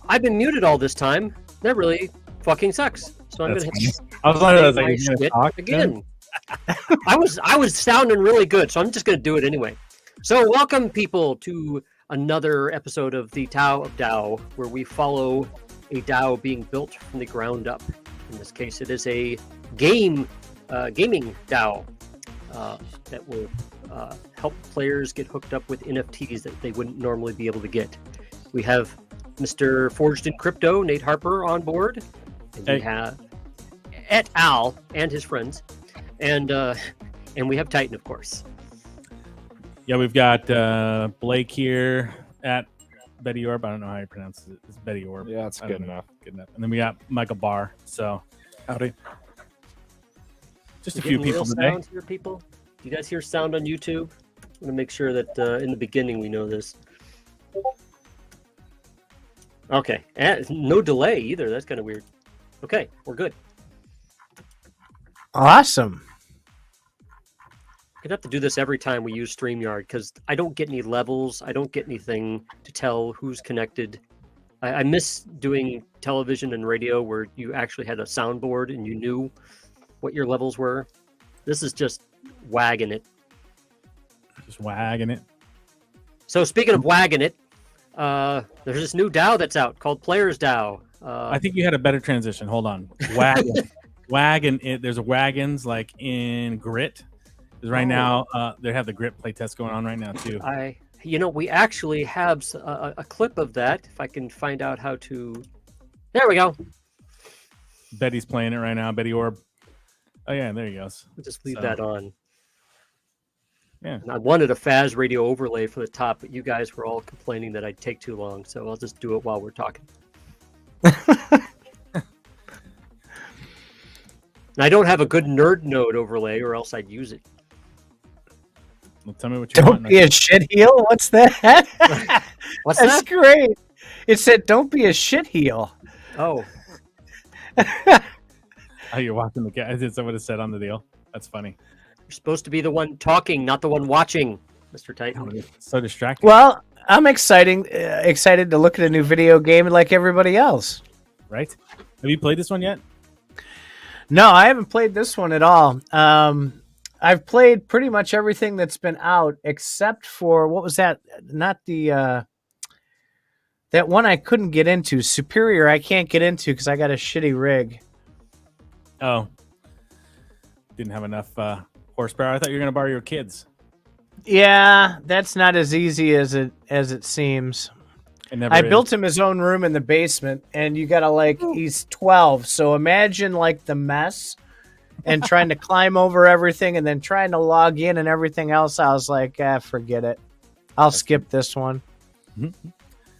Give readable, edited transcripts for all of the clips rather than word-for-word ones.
I've been muted all this time. That really fucking sucks. So I'm That's gonna funny. I was wondering, I was like, my "Are you gonna shit talk again. I was sounding really good, so I'm just gonna do it anyway. So welcome people to another episode of the Tao of DAO, where we follow a DAO being built from the ground up. In this case, it is a gaming DAO that will help players get hooked up with NFTs that they wouldn't normally be able to get. We have Mr. Forged in Crypto, Nate Harper, on board. And we have et al. And his friends. And we have Titan, of course. Yeah, we've got Blake here at Betty Orb. I don't know how you pronounce it. It's Betty Orb. Yeah, it's good enough. Good enough. And then we got Michael Barr. So, howdy. Just a We're few getting people real today. sound here, people. Do you guys hear sound on YouTube? I'm gonna make sure that in the beginning we know this. Okay, and no delay either. That's kind of weird. Okay, we're good. Awesome. We're gonna have to do this every time we use StreamYard because I don't get any levels. I don't get anything to tell who's connected. I miss doing television and radio where you actually had a soundboard and you knew what your levels were. This is just wagging it. Just wagging it. So speaking of wagging it, there's this new DAO that's out called Players DAO. I think you had a better transition. Hold on. Wagon. Wagon. There's wagons like in Grit. Because right now, they have the Grit playtest going on right now, too. We actually have a clip of that. If I can find out how to... There we go. Betty's playing it right now. Betty Orb. Oh, yeah, there he goes. We'll just leave that on. Yeah. And I wanted a Faz Radio overlay for the top, but you guys were all complaining that I'd take too long, so I'll just do it while we're talking. And I don't have a good nerd node overlay, or else I'd use it. Well, tell me what you Don't want. be a shitheel. What's that? What's That's that? great. It said, "Don't be a shitheel." Oh, Oh, you're watching the guy. Is that what it said on the deal? That's funny. you're supposed to be the one talking, not the one watching, Mr. Titan. So distracting. Well, I'm excited to look at a new video game like everybody else. Right? Have you played this one yet? No, I haven't played this one at all. I've played pretty much everything that's been out except for what was that? Not the that one I couldn't get into. Superior, I can't get into because I got a shitty rig. Oh. Didn't have enough horsepower. I thought you were going to borrow your kids. Yeah, that's not as easy as it seems. It never I is. built him his own room in the basement, and you gotta he's 12, so imagine the mess and trying to climb over everything and then trying to log in and everything else. I was like, forget it. I'll skip this one.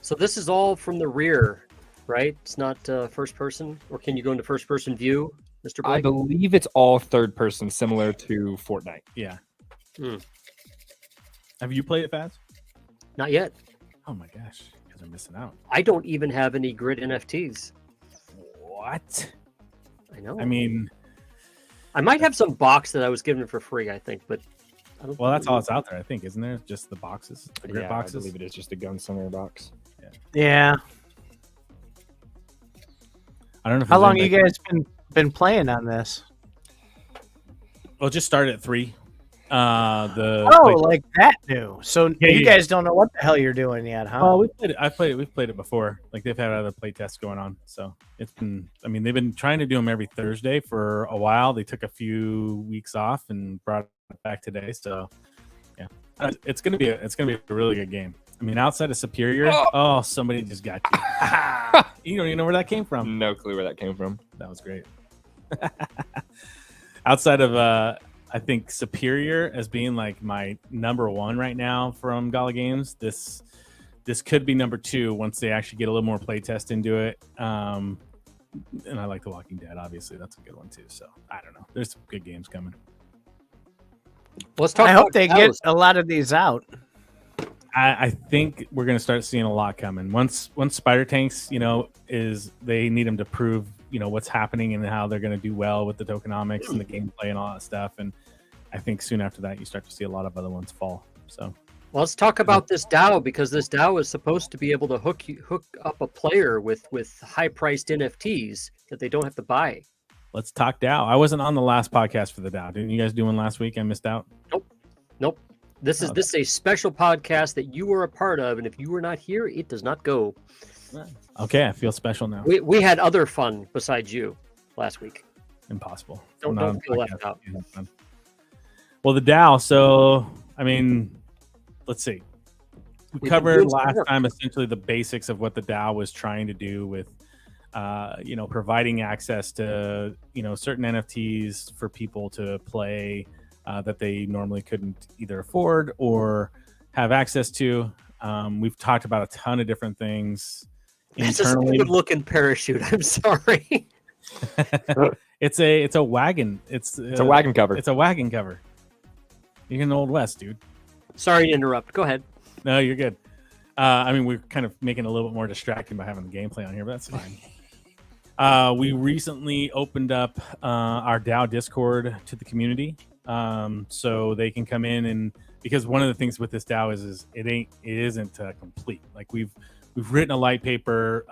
So this is all from the rear, right? It's not first person, or can you go into first person view, Mr. I Blake? believe it's all third person, similar to Fortnite. Yeah. Hmm. Have you played it, Faz? Not yet. Oh my gosh. You guys are missing out. I don't even have any Grid NFTs. What? I know. I mean, I might have some box that I was given for free, I think, but I don't well, that's all that's out there, I think, isn't there? Just the boxes, the grid Yeah, boxes. I believe it is just a gunslinger box. Yeah. I don't know. If How there's long you anybody- guys been playing on this? Well, just started at 3. Like that new. So Yeah, you yeah. guys don't know what the hell you're doing yet, huh? Oh, we've played it before. Like they've had other play tests going on, so it's been. I mean, they've been trying to do them every Thursday for a while. They took a few weeks off and brought it back today. So, yeah, it's gonna be a really good game. I mean, outside of Superior, somebody just got you. You don't even know where that came from. No clue where that came from. That was great. Outside of I think Superior as being like my number 1 right now from Gala Games. This could be number 2 once they actually get a little more playtest into it. And I like The Walking Dead, obviously. That's a good one too. So I don't know. There's some good games coming. Let's talk. I about hope they DAOs. get a lot of these out. I think we're going to start seeing a lot coming. Once Spider Tanks, they need them to prove, what's happening and how they're going to do well with the tokenomics and the gameplay and all that stuff. And I think soon after that, you start to see a lot of other ones fall. So Well, let's talk about this DAO, because this DAO is supposed to be able to hook up a player with high-priced NFTs that they don't have to buy. Let's talk DAO. I wasn't on the last podcast for the DAO. Didn't you guys do one last week? I missed out. Nope. This is a special podcast that you were a part of, and if you were not here, it does not go. Okay, I feel special now. We had other fun besides you last week. Impossible. Don't feel left out. Well, the DAO. So, I mean, let's see. We covered last time essentially the basics of what the DAO was trying to do with, providing access to, certain NFTs for people to play that they normally couldn't either afford or have access to. We've talked about a ton of different things. That's a good-looking parachute. I'm sorry. It's a wagon. It's a wagon cover. It's a wagon cover. You're in the Old West, dude. Sorry to interrupt. Go ahead. No, you're good. We're kind of making it a little bit more distracting by having the gameplay on here, but that's fine. We recently opened up our DAO Discord to the community, so they can come in, and because one of the things with this DAO is it isn't complete. Like we've written a light paper,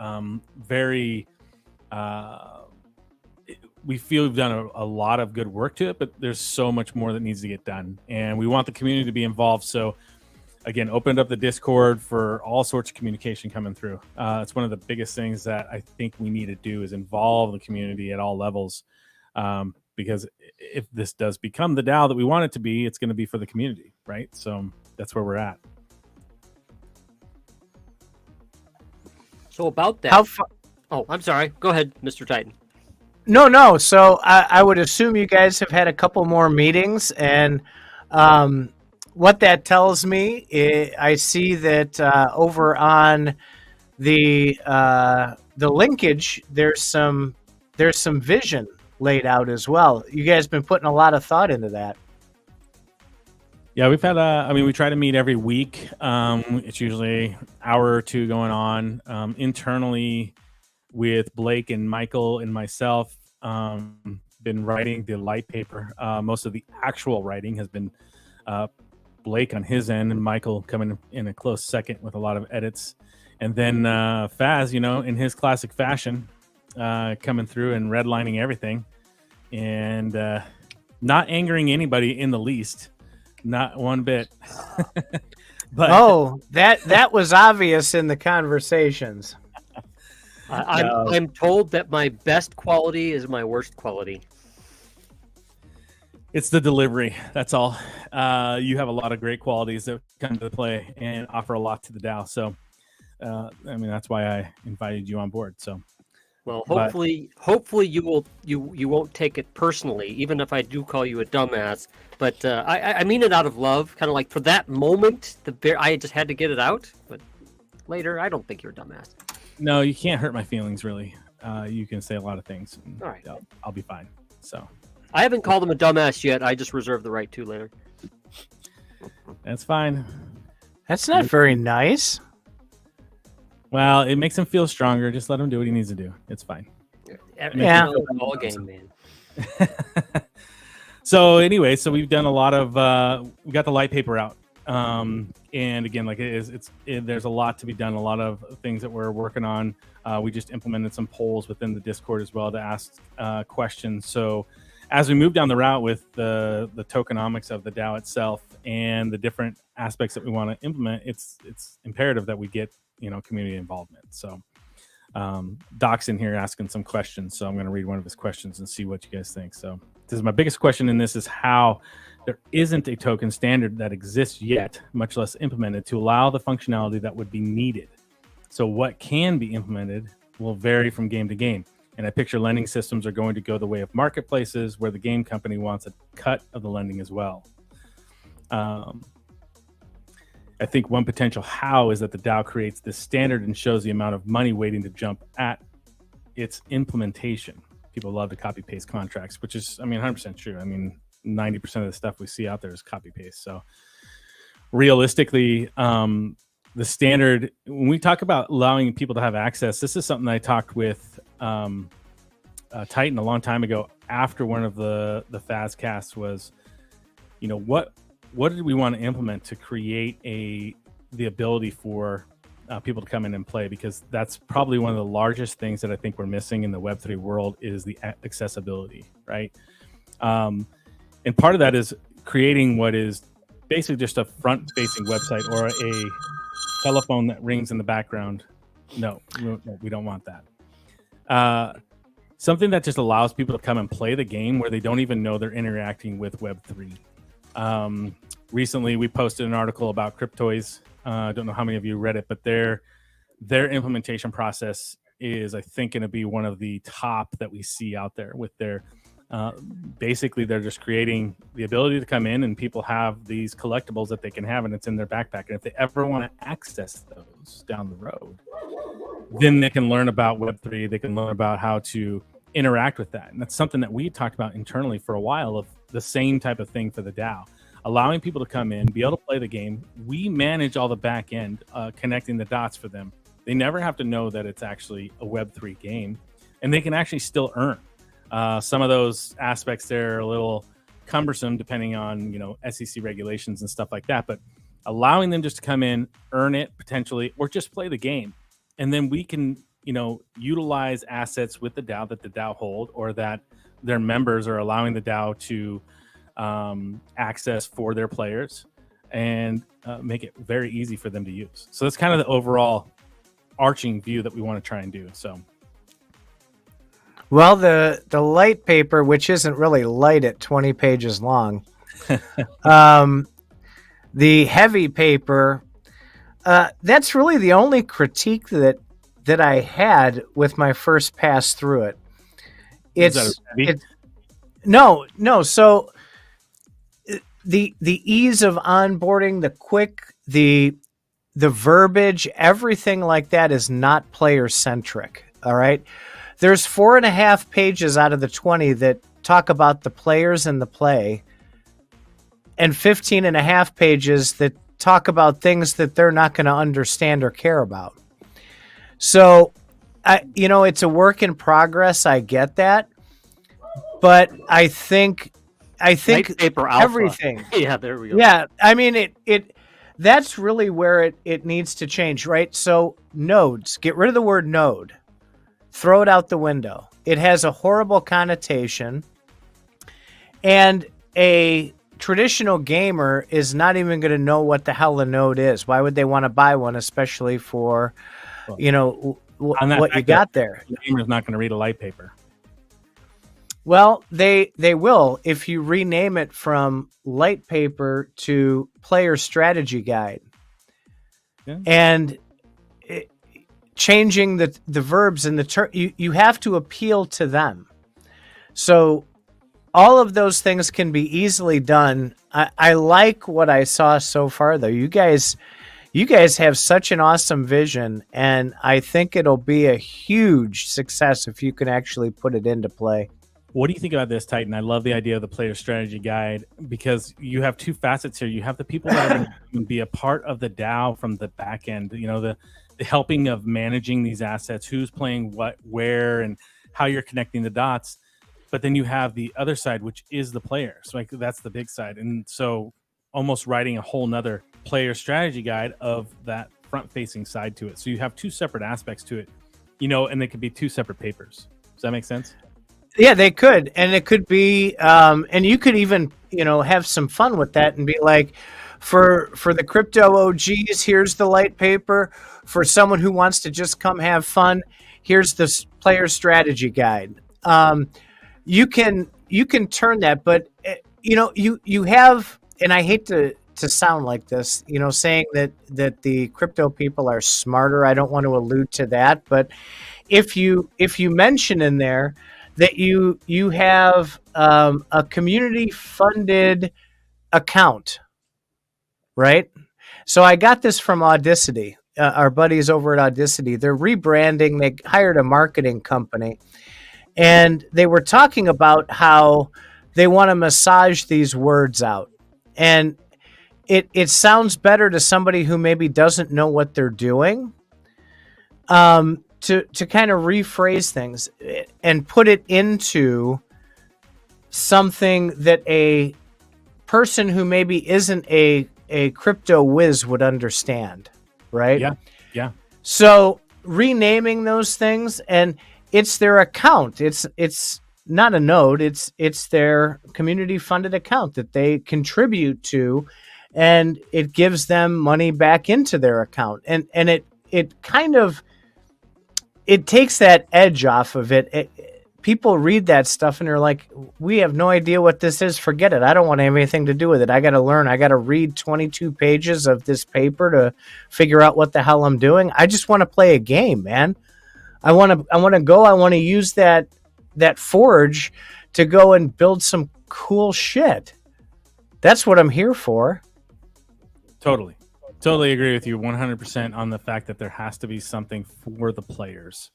we feel we've done a lot of good work to it, but there's so much more that needs to get done, and we want the community to be involved. So again, opened up the Discord for all sorts of communication coming through. It's one of the biggest things that I think we need to do is involve the community at all levels, because if this does become the DAO that we want it to be, it's going to be for the community, right? So that's where we're at. So about that. Oh, I'm sorry. Go ahead, Mr. Titan. No. So I would assume you guys have had a couple more meetings, and what that tells me, I see that over on the linkage, there's some vision laid out as well. You guys been putting a lot of thought into that. Yeah, we've had we try to meet every week. It's usually an hour or two going on internally with Blake and Michael and myself. Been writing the light paper. Most of the actual writing has been Blake on his end, and Michael coming in a close second with a lot of edits. And then Faz, in his classic fashion, coming through and redlining everything, and not angering anybody in the least. Not one bit. But that was obvious in the conversations. I'm told that my best quality is my worst quality. It's the delivery. That's all. You have a lot of great qualities that come to play and offer a lot to the DAO. So, that's why I invited you on board. So, well, hopefully you won't take it personally, even if I do call you a dumbass. But I mean it out of love, kind of like for that moment. I just had to get it out. But later, I don't think you're a dumbass. No, you can't hurt my feelings. Really, you can say a lot of things. All right, I'll be fine. So. I haven't called him a dumbass yet. I just reserve the right to later. That's fine. That's not very nice. Well, it makes him feel stronger. Just let him do what he needs to do. It's fine. Yeah. All game, man. So anyway, we've done a lot of we got the light paper out. And again, like there's a lot to be done, a lot of things that we're working on. We just implemented some polls within the Discord as well to ask questions. So as we move down the route with the tokenomics of the DAO itself and the different aspects that we want to implement, it's imperative that we get community involvement. So Doc's in here asking some questions, so I'm going to read one of his questions and see what you guys think. So this is my biggest question in this is how there isn't a token standard that exists yet, much less implemented, to allow the functionality that would be needed. So what can be implemented will vary from game to game. And I picture lending systems are going to go the way of marketplaces where the game company wants a cut of the lending as well. I think one potential how is that the DAO creates this standard and shows the amount of money waiting to jump at its implementation. People love to copy paste contracts, which is, 100% true. 90% of the stuff we see out there is copy paste. So realistically, the standard, when we talk about allowing people to have access, this is something I talked with Titan a long time ago after one of the Faz casts was, what did we want to implement to create the ability for people to come in and play, because that's probably one of the largest things that I think we're missing in the Web3 world is the accessibility, right? And part of that is creating what is basically just a front-facing website or a telephone that rings in the background. No, we don't want that. Something that just allows people to come and play the game where they don't even know they're interacting with Web3. Recently, we posted an article about Cryptoys. I don't know how many of you read it, but their implementation process is, I think, going to be one of the top that we see out there with their basically they're just creating the ability to come in and people have these collectibles that they can have and it's in their backpack. And if they ever want to access those down the road, then they can learn about Web3. They can learn about how to interact with that. And that's something that we talked about internally for a while, of the same type of thing for the DAO. Allowing people to come in, be able to play the game. We manage all the back end, connecting the dots for them. They never have to know that it's actually a Web3 game, and they can actually still earn. Some of those aspects there are a little cumbersome depending on, SEC regulations and stuff like that, but allowing them just to come in, earn it potentially, or just play the game. And then we can, utilize assets with the DAO that the DAO hold, or that their members are allowing the DAO to access for their players, and make it very easy for them to use. So that's kind of the overall arching view that we want to try and do. So, well, the light paper, which isn't really light at 20 pages long, the heavy paper, that's really the only critique that I had with my first pass through it. No. So the ease of onboarding, the verbiage, everything like that is not player centric. All right. There's 4.5 pages out of the 20 that talk about the players and the play, and 15.5 pages that talk about things that they're not going to understand or care about. So, it's a work in progress. I get that. But I think paper alpha. Everything. Yeah, there we go. Yeah, I mean that's really where it needs to change, right? So nodes, get rid of the word node. Throw it out the window. It has a horrible connotation. And a traditional gamer is not even going to know what the hell a node is. Why would they want to buy one, especially for, what you got there? The gamer's not going to read a light paper. Well, they will if you rename it from light paper to player strategy guide. Yeah. And changing the verbs and you have to appeal to them. So all of those things can be easily done. I like what I saw so far, though. You guys have such an awesome vision, and I think it'll be a huge success if you can actually put it into play. What do you think about this, Titan? I love the idea of the player strategy guide, because you have two facets here. You have the people that are going to be a part of the DAO from the back end, the helping of managing these assets, who's playing what, where, and how you're connecting the dots. But then you have the other side, which is the players. Like, that's the big side. And so almost writing a whole nother player strategy guide of that front-facing side to it. So you have two separate aspects to it, and they could be two separate papers. Does that make sense? Yeah, they could. And it could be, and you could even, have some fun with that and be like, for the crypto OGs, here's the light paper. For someone who wants to just come have fun, here's the player strategy guide. You can turn that, but you have, and I hate to sound like this, saying that the crypto people are smarter. I don't want to allude to that, but if you mention in there that you have a community funded account, right? So I got this from Audacity. Our buddies over at Audacity, they're rebranding. They hired a marketing company, and they were talking about how they want to massage these words out. And it sounds better to somebody who maybe doesn't know what they're doing, to kind of rephrase things and put it into something that a person who maybe isn't a crypto whiz would understand, right? Yeah. So renaming those things, and it's their account. It's not a node. It's their community funded account that they contribute to, and it gives them money back into their account. And it kind of, it takes that edge off of it. People read that stuff and they're like, we have no idea what this is. Forget it. I don't want to have anything to do with it. I got to learn. I got to read 22 pages of this paper to figure out what the hell I'm doing. I just want to play a game, man. I want to use that forge to go and build some cool shit. That's what I'm here for. Totally agree with you 100% on the fact that there has to be something for the players.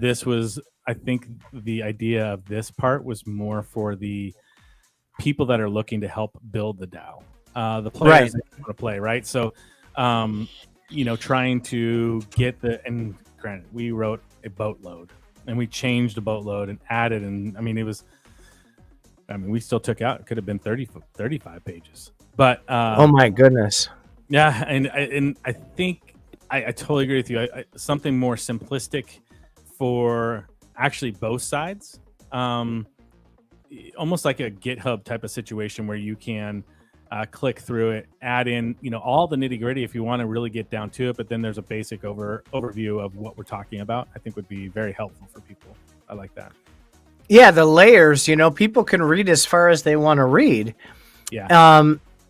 This was, I think the idea of this part was more for the people that are looking to help build the DAO. The players that want to play, right? So, trying to get and granted, we wrote a boatload and we changed a boatload and added, and we still took out, it could have been 35 pages. But oh my goodness. Yeah, and I think I totally agree with you. Something more simplistic for actually both sides, almost like a GitHub type of situation where you can click through it, add in all the nitty gritty if you want to really get down to it. But then there's a basic overview of what we're talking about. I think would be very helpful for people. I like that. Yeah, the layers. People can read as far as they want to read. Yeah.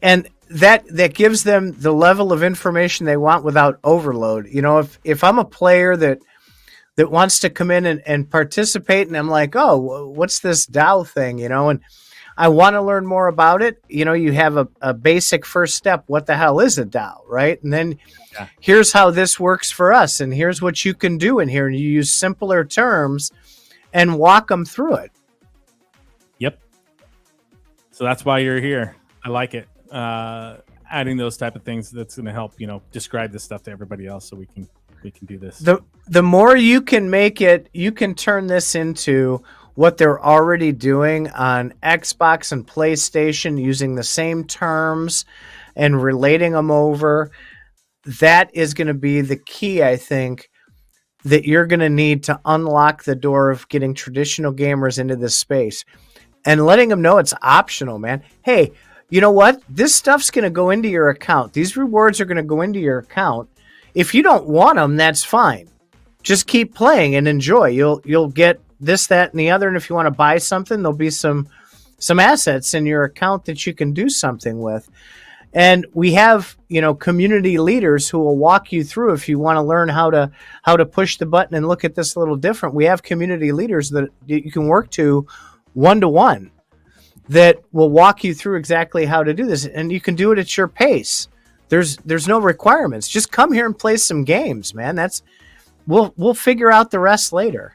And that gives them the level of information they want without overload. If I'm a player that wants to come in and participate, and I'm like, oh, what's this DAO thing, and I want to learn more about it. You have a basic first step. What the hell is a DAO, right? And then here's how this works for us, and here's what you can do in here. And you use simpler terms and walk them through it. Yep. So that's why you're here. I like it. Adding those type of things, that's going to help, describe this stuff to everybody else, so we can do this. The more you can make it, you can turn this into what they're already doing on Xbox and PlayStation, using the same terms and relating them over. That is going to be the key, I think, that you're going to need to unlock the door of getting traditional gamers into this space, and letting them know it's optional, man. Hey, you know what? This stuff's going to go into your account. These rewards are going to go into your account. If you don't want them, that's fine. Just keep playing and enjoy. You'll get this, that, and the other. And if you want to buy something, there'll be some assets in your account that you can do something with. And we have, community leaders who will walk you through if you want to learn how to push the button and look at this a little different. We have community leaders that you can work to one-to-one that will walk you through exactly how to do this, and you can do it at your pace. There's no requirements. Just come here and play some games, man. We'll figure out the rest later.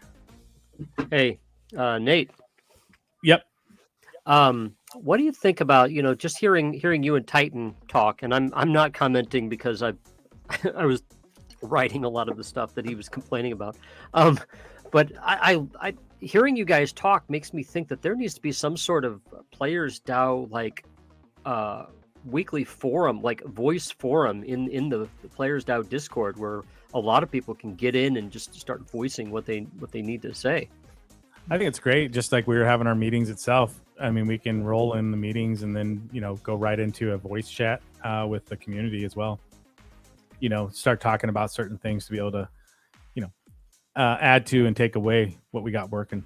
Hey, Nate. Yep. What do you think about, just hearing you and Titan talk? And I'm not commenting because I was writing a lot of the stuff that he was complaining about. But I hearing you guys talk makes me think that there needs to be some sort of players DAO, like weekly forum, like voice forum in the players DAO Discord, where a lot of people can get in and just start voicing what they need to say. I think it's great. Just like we were having our meetings itself. I mean, we can roll in the meetings and then, go right into a voice chat with the community as well. Start talking about certain things to be able to, add to and take away what we got working.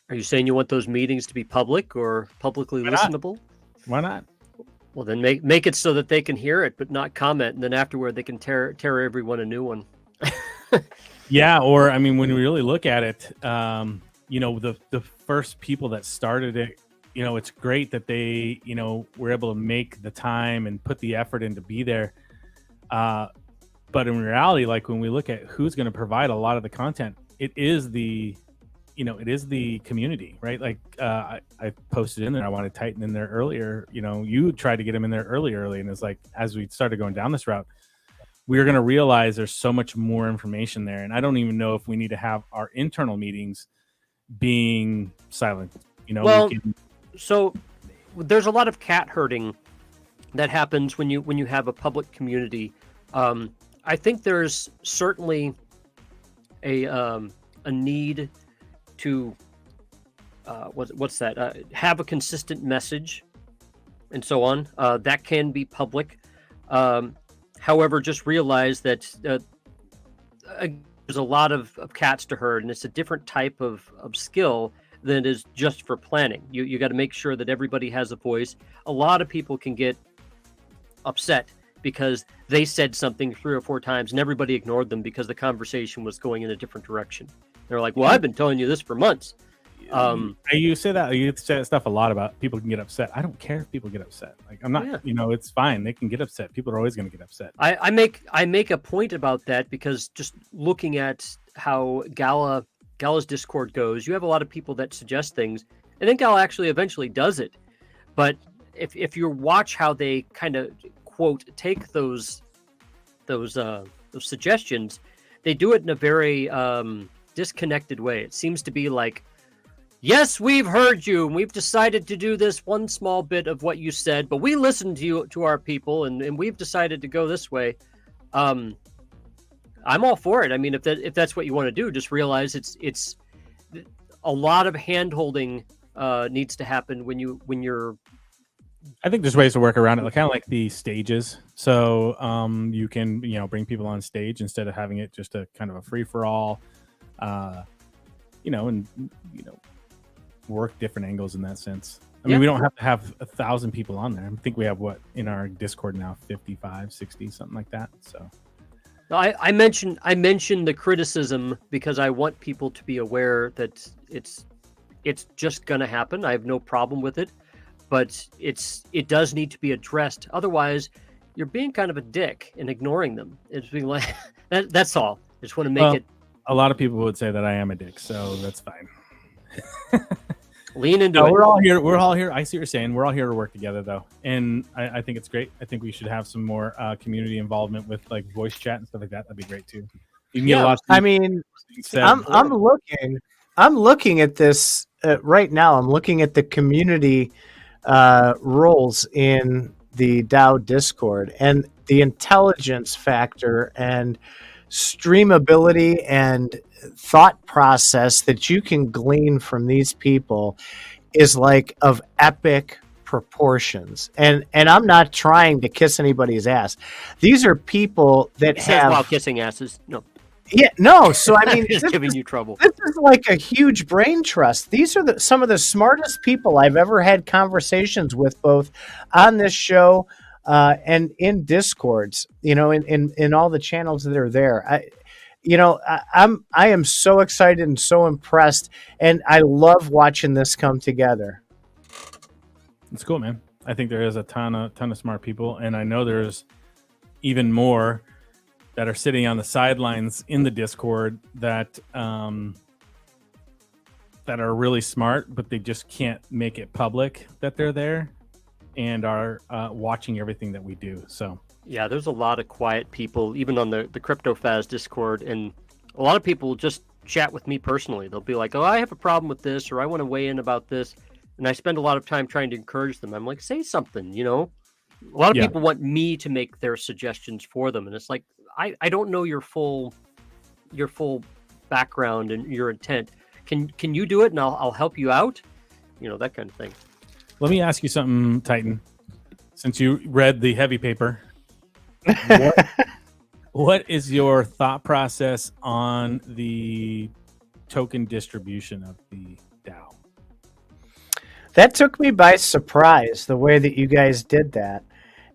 Are you saying you want those meetings to be public or publicly listenable? Why not? Well, then make it so that they can hear it but not comment, and then afterward they can tear everyone a new one. Yeah, or when we really look at it, the first people that started it, it's great that they, were able to make the time and put the effort in to be there. But in reality, like when we look at who's going to provide a lot of the content, it is the community, right? Like I posted in there, I wanted Titan in there earlier. You tried to get him in there early, and it's like, as we started going down this route, we are going to realize there's so much more information there. And I don't even know if we need to have our internal meetings being silent. Well, so there's a lot of cat herding that happens when you have a public community. I think there's certainly a need to what's that? Have a consistent message and so on. That can be public. However, just realize that there's a lot of cats to herd, and it's a different type of skill than it is just for planning. You got to make sure that everybody has a voice. A lot of people can get upset because they said something 3 or 4 times and everybody ignored them because the conversation was going in a different direction. They're like, well, I've been telling you this for months. You say that stuff a lot about people can get upset. I don't care if people get upset. Like, I'm not, it's fine. They can get upset. People are always going to get upset. I make a point about that because just looking at how Gala's Discord goes, you have a lot of people that suggest things, and then Gala actually eventually does it. But if you watch how they kind of quote take those suggestions, they do it in a very disconnected way. It seems to be like, yes, we've heard you, and we've decided to do this one small bit of what you said, but we listened to our people, and we've decided to go this way. I'm all for it. I mean, if that's what you want to do, just realize it's a lot of hand-holding needs to happen when you're. I think there's ways to work around it, kind of like the stages. So you can bring people on stage instead of having it just a kind of a free for all, work different angles in that sense. I mean, we don't have to have 1,000 people on there. I think we have in our Discord now, 55, 60, something like that. So I mentioned the criticism because I want people to be aware that it's just gonna happen. I have no problem with it, but it does need to be addressed. Otherwise, you're being kind of a dick and ignoring them. It's being like that's all. I just want to make it. A lot of people would say that I am a dick, so that's fine. Lean into it. We're all here. I see what you're saying. We're all here to work together, though, and I think it's great. I think we should have some more community involvement with like voice chat and stuff like that. That'd be great too. You can get a lot. I mean, I'm looking at this right now. I'm looking at the community roles in the DAO Discord and the intelligence factor and streamability and thought process that you can glean from these people is like of epic proportions. And I'm not trying to kiss anybody's ass. These are people that while kissing asses. No. Yeah, no. So I mean, just giving you trouble. This is like a huge brain trust. These are some of the smartest people I've ever had conversations with, both on this show and in Discords. In all the channels that are there. I am so excited and so impressed, and I love watching this come together. It's cool, man. I think there is a ton of smart people, and I know there's even more that are sitting on the sidelines in the Discord that are really smart, but they just can't make it public that they're there and are watching everything that we do. So yeah, there's a lot of quiet people, even on the CryptoFaz Discord, and a lot of people just chat with me personally. They'll be like, oh, I have a problem with this, or I want to weigh in about this. And I spend a lot of time trying to encourage them. I'm like, say something, A lot of people want me to make their suggestions for them. And it's like, I don't know your full background and your intent. Can you do it and I'll help you out? That kind of thing. Let me ask you something, Titan. Since you read the heavy paper, what is your thought process on the token distribution of the DAO? That took me by surprise, the way that you guys did that.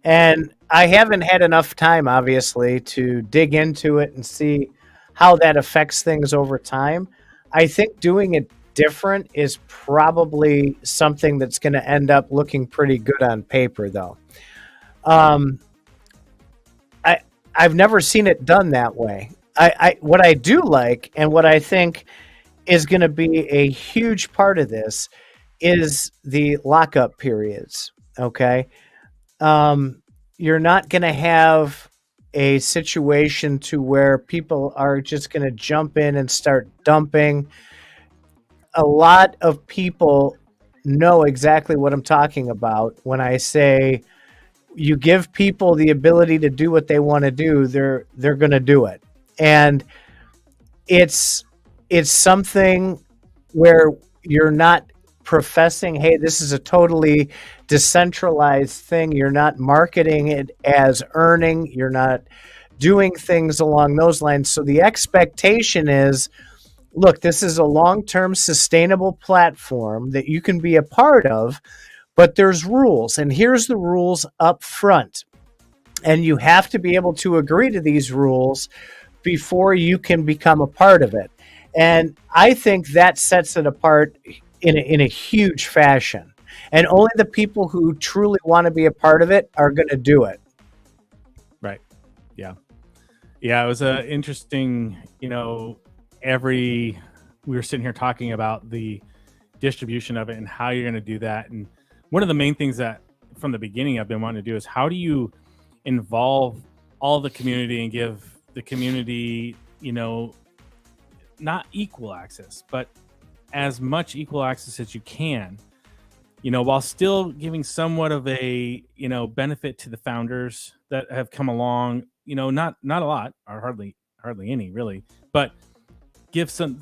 And I haven't had enough time, obviously, to dig into it and see how that affects things over time. I think doing it different is probably something that's going to end up looking pretty good on paper, though. I've never seen it done that way. What I do like, and what I think is going to be a huge part of this, is the lockup periods. Okay, you're not going to have a situation to where people are just going to jump in and start dumping. A lot of people know exactly what I'm talking about when I say you give people the ability to do what they want to do, they're going to do it. And it's something where you're not professing, hey, this is a totally decentralized thing. You're not marketing it as earning. You're not doing things along those lines. So the expectation is, look, this is a long-term sustainable platform that you can be a part of, but there's rules, and here's the rules up front. And you have to be able to agree to these rules before you can become a part of it. And I think that sets it apart in a huge fashion. And only the people who truly want to be a part of it are going to do it. Right. Yeah. Yeah, it was a interesting, we were sitting here talking about the distribution of it and how you're going to do that. And one of the main things that from the beginning I've been wanting to do is how do you involve all the community and give the community, not equal access, but as much equal access as you can, while still giving somewhat of a, benefit to the founders that have come along, not a lot or hardly any really, but give some,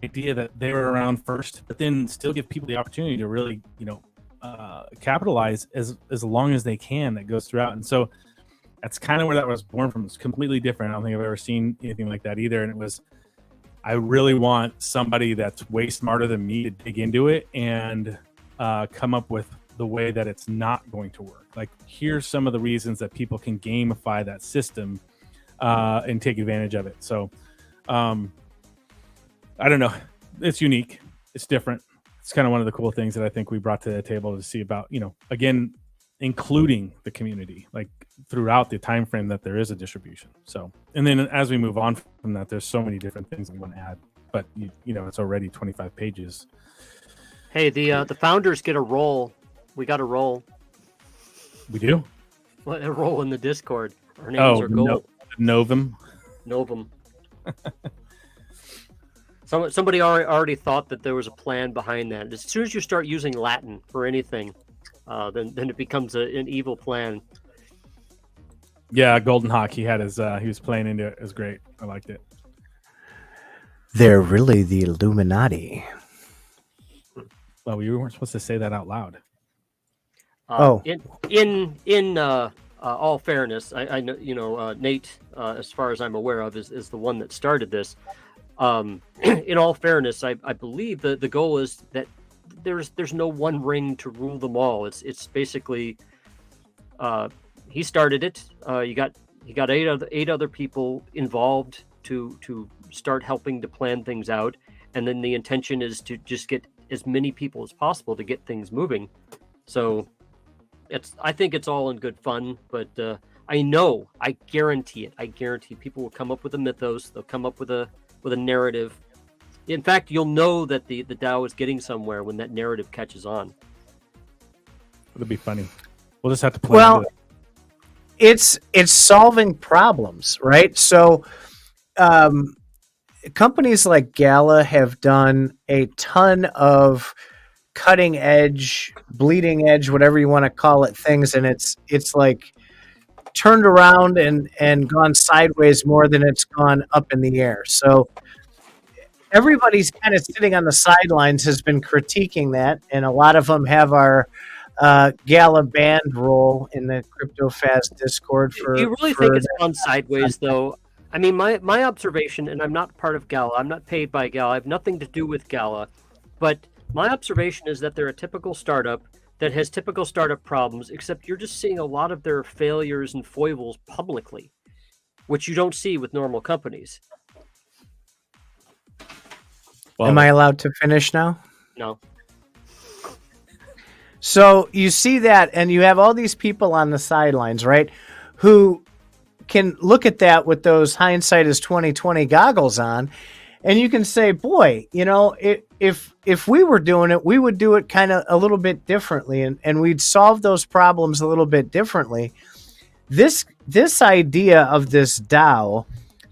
idea that they were around first, but then still give people the opportunity to really, capitalize as long as they can. That goes throughout. And so that's kind of where that was born from. It's completely different. I don't think I've ever seen anything like that either. And it was, I really want somebody that's way smarter than me to dig into it and come up with the way that it's not going to work. Like, here's some of the reasons that people can gamify that system and take advantage of it. So, I don't know. It's unique. It's different. It's kind of one of the cool things that I think we brought to the table to see about, again, including the community, like throughout the time frame that there is a distribution. So, and then as we move on from that, there's so many different things we want to add, but it's already 25 pages. Hey, the founders get a role. We got a role. We do? What, a role in the Discord. Our names are gold. Novum. Somebody already thought that there was a plan behind that. As soon as you start using Latin for anything, then it becomes an evil plan. Yeah, Golden Hawk. He had his. He was playing into it. It was great. I liked it. They're really the Illuminati. Well, we weren't supposed to say that out loud. In all fairness, I know Nate, as far as I'm aware of, is the one that started this. In all fairness, I believe the goal is that there's no one ring to rule them all. It's basically he started it. You got eight other people involved to start helping to plan things out, and then the intention is to just get as many people as possible to get things moving. So I think it's all in good fun, but I guarantee people will come up with a mythos. They'll come up with a narrative. In fact, you'll know that the DAO is getting somewhere when that narrative catches on. It'll be funny. We'll just have to play. Well, it's solving problems, right? So companies like Gala have done a ton of cutting edge, bleeding edge, whatever you want to call it, things, and it's like turned around and gone sideways more than it's gone up in the air. So everybody's kind of sitting on the sidelines has been critiquing that, and a lot of them have our Gala band role in the CryptoFaz Discord. Do you really think it's gone sideways, though? I mean, my observation, and I'm not part of Gala, I'm not paid by Gala, I have nothing to do with Gala, but my observation is that they're a typical startup that has typical startup problems, except you're just seeing a lot of their failures and foibles publicly, which you don't see with normal companies. Well, am I allowed to finish now? No. So you see that, and you have all these people on the sidelines, right, who can look at that with those hindsight is 2020 goggles on, and you can say, boy, if we were doing it, we would do it kind of a little bit differently, and we'd solve those problems a little bit differently. This idea of this DAO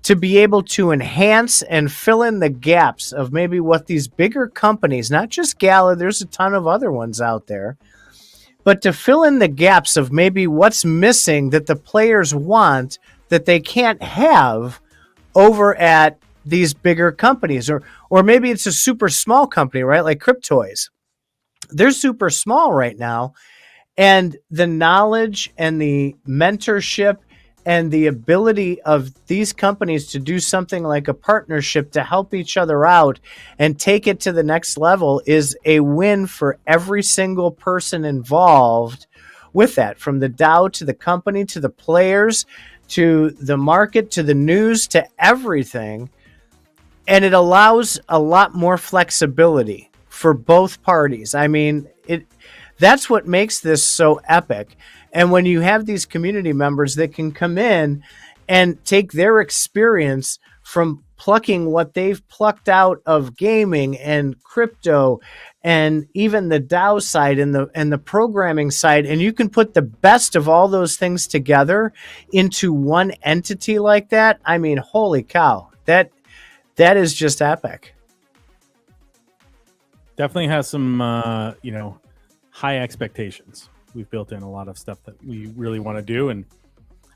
to be able to enhance and fill in the gaps of maybe what these bigger companies, not just Gala, there's a ton of other ones out there, but to fill in the gaps of maybe what's missing that the players want that they can't have over at these bigger companies, or maybe it's a super small company, right? Like Cryptoys. They're super small right now, and the knowledge and the mentorship and the ability of these companies to do something like a partnership to help each other out and take it to the next level is a win for every single person involved with that, from the DAO to the company to the players to the market to the news to everything. And it allows a lot more flexibility for both parties. I mean, that's what makes this so epic. And when you have these community members that can come in and take their experience from plucking what they've plucked out of gaming and crypto and even the DAO side and the programming side, and you can put the best of all those things together into one entity like that. I mean, holy cow, that is just epic. Definitely has some, high expectations. We've built in a lot of stuff that we really want to do, and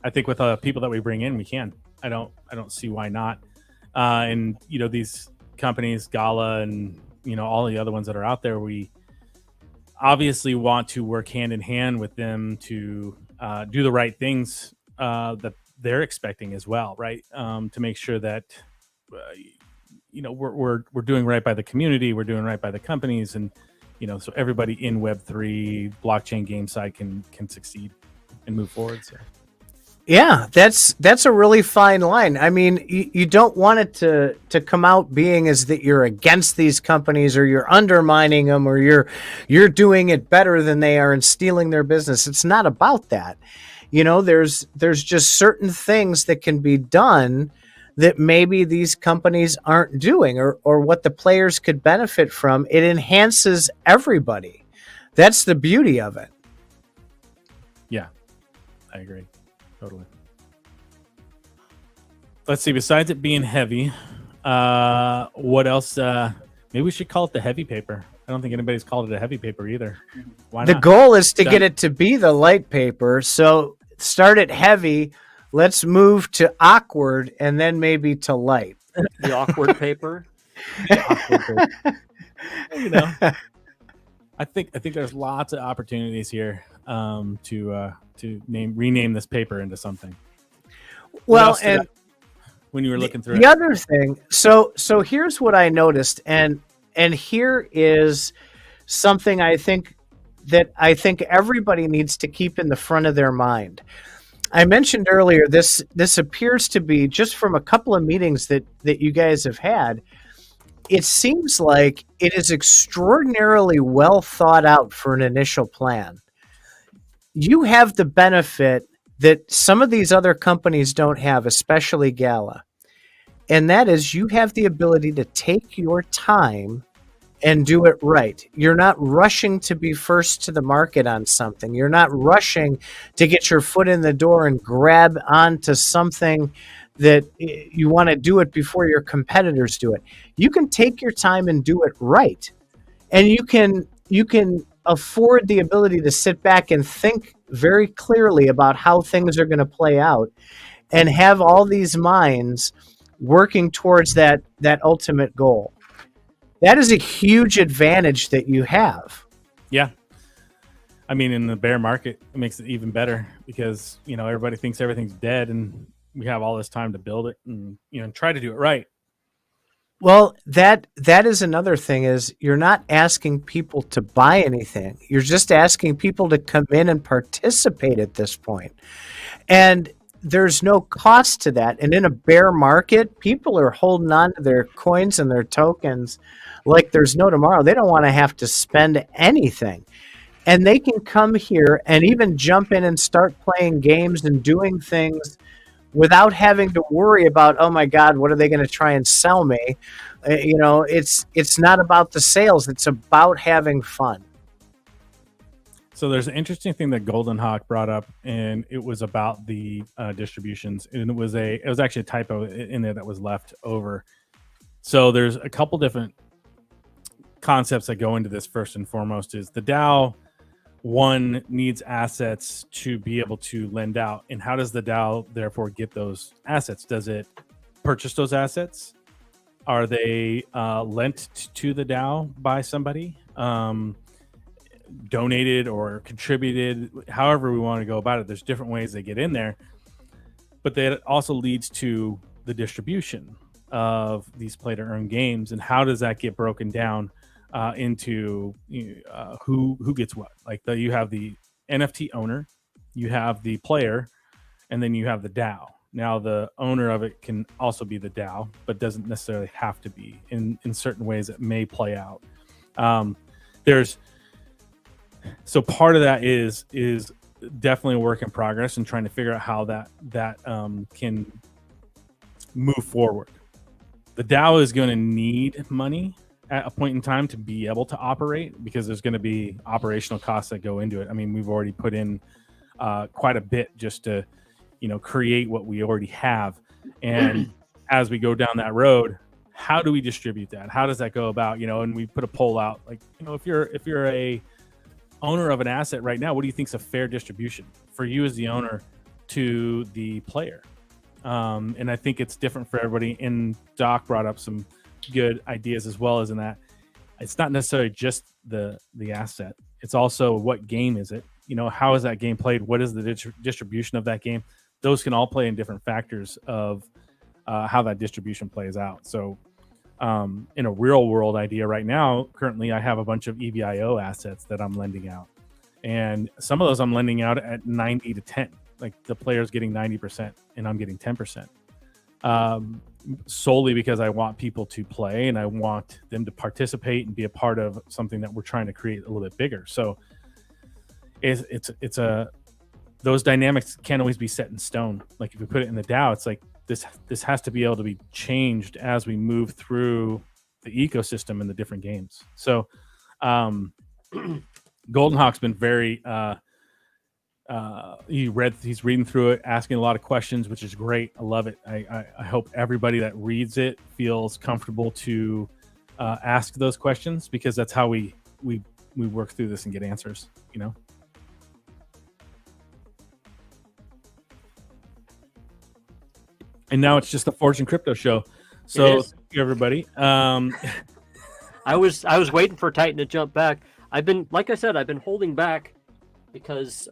I think with people that we bring in, we can. I don't see why not. And these companies, Gala, and all the other ones that are out there, we obviously want to work hand in hand with them to do the right things that they're expecting as well, right? To make sure that we're doing right by the community, we're doing right by the companies, and so everybody in Web3 blockchain game side can succeed and move forward. So. Yeah, that's a really fine line. I mean, you don't want it to come out being as that you're against these companies or you're undermining them or you're doing it better than they are and stealing their business. It's not about that. There's just certain things that can be done that maybe these companies aren't doing or what the players could benefit from. It enhances everybody. That's the beauty of it. Yeah, I agree. Totally. Let's see. Besides it being heavy, what else? Maybe we should call it the heavy paper. I don't think anybody's called it a heavy paper either. Why not? The goal is to get it to be the light paper. So start it heavy. Let's move to awkward and then maybe to light. The awkward paper. I think there's lots of opportunities here to rename this paper into something. Well, and when you were looking through the other thing, so here's what I noticed, and here is something I think everybody needs to keep in the front of their mind. I mentioned earlier this appears to be, just from a couple of meetings that you guys have had, it seems like it is extraordinarily well thought out for an initial plan. You have the benefit that some of these other companies don't have, especially Gala. And that is, you have the ability to take your time and do it right. You're not rushing to be first to the market on something. You're not rushing to get your foot in the door and grab onto something that you want to do it before your competitors do it. You can take your time and do it right. And you can afford the ability to sit back and think very clearly about how things are going to play out and have all these minds working towards that ultimate goal. That is a huge advantage that you have. Yeah. I mean, in the bear market, it makes it even better because, everybody thinks everything's dead and we have all this time to build it and, try to do it right. Well, that is another thing, is you're not asking people to buy anything. You're just asking people to come in and participate at this point. And there's no cost to that. And in a bear market, people are holding on to their coins and their tokens like there's no tomorrow. They don't want to have to spend anything. And they can come here and even jump in and start playing games and doing things without having to worry about, oh my God, what are they going to try and sell me? It's not about the sales. It's about having fun. So there's an interesting thing that Golden Hawk brought up, and it was about the distributions, and it was actually a typo in there that was left over. So there's a couple different concepts that go into this. First and foremost is the DAO one needs assets to be able to lend out, and how does the DAO therefore get those assets? Does it purchase those assets? Are they lent to the DAO by somebody? Donated or contributed, however we want to go about it. There's different ways they get in there, but that also leads to the distribution of these play to earn games, and how does that get broken down into who gets what? Like you have the NFT owner, you have the player, and then you have the DAO. Now the owner of it can also be the DAO, but doesn't necessarily have to be. In certain ways it may play out. So part of that is definitely a work in progress and trying to figure out how that can move forward. The DAO is going to need money at a point in time to be able to operate, because there's going to be operational costs that go into it. I mean, we've already put in quite a bit just to, create what we already have. And as we go down that road, how do we distribute that? How does that go about? And we put a poll out, like, if you're a owner of an asset right now, what do you think is a fair distribution for you as the owner to the player? And I think it's different for everybody. And Doc brought up some good ideas as well, as in that it's not necessarily just the asset. It's also what game is it? How is that game played? What is the distribution of that game? Those can all play in different factors of how that distribution plays out. So in a real world idea right now, currently I have a bunch of EVIO assets that I'm lending out. And some of those I'm lending out at 90 to 10. Like the player's getting 90% and I'm getting 10%. Solely because I want people to play and I want them to participate and be a part of something that we're trying to create a little bit bigger. So those dynamics can't always be set in stone. Like if you put it in the DAO, it's like this has to be able to be changed as we move through the ecosystem and the different games. So Golden Hawk's been very he's reading through it, asking a lot of questions, which is great. I love it. I hope everybody that reads it feels comfortable to ask those questions, because that's how we work through this and get answers, And now it's just the Fortune Crypto Show. So thank you, everybody. I was waiting for Titan to jump back. Like I said, I've been holding back because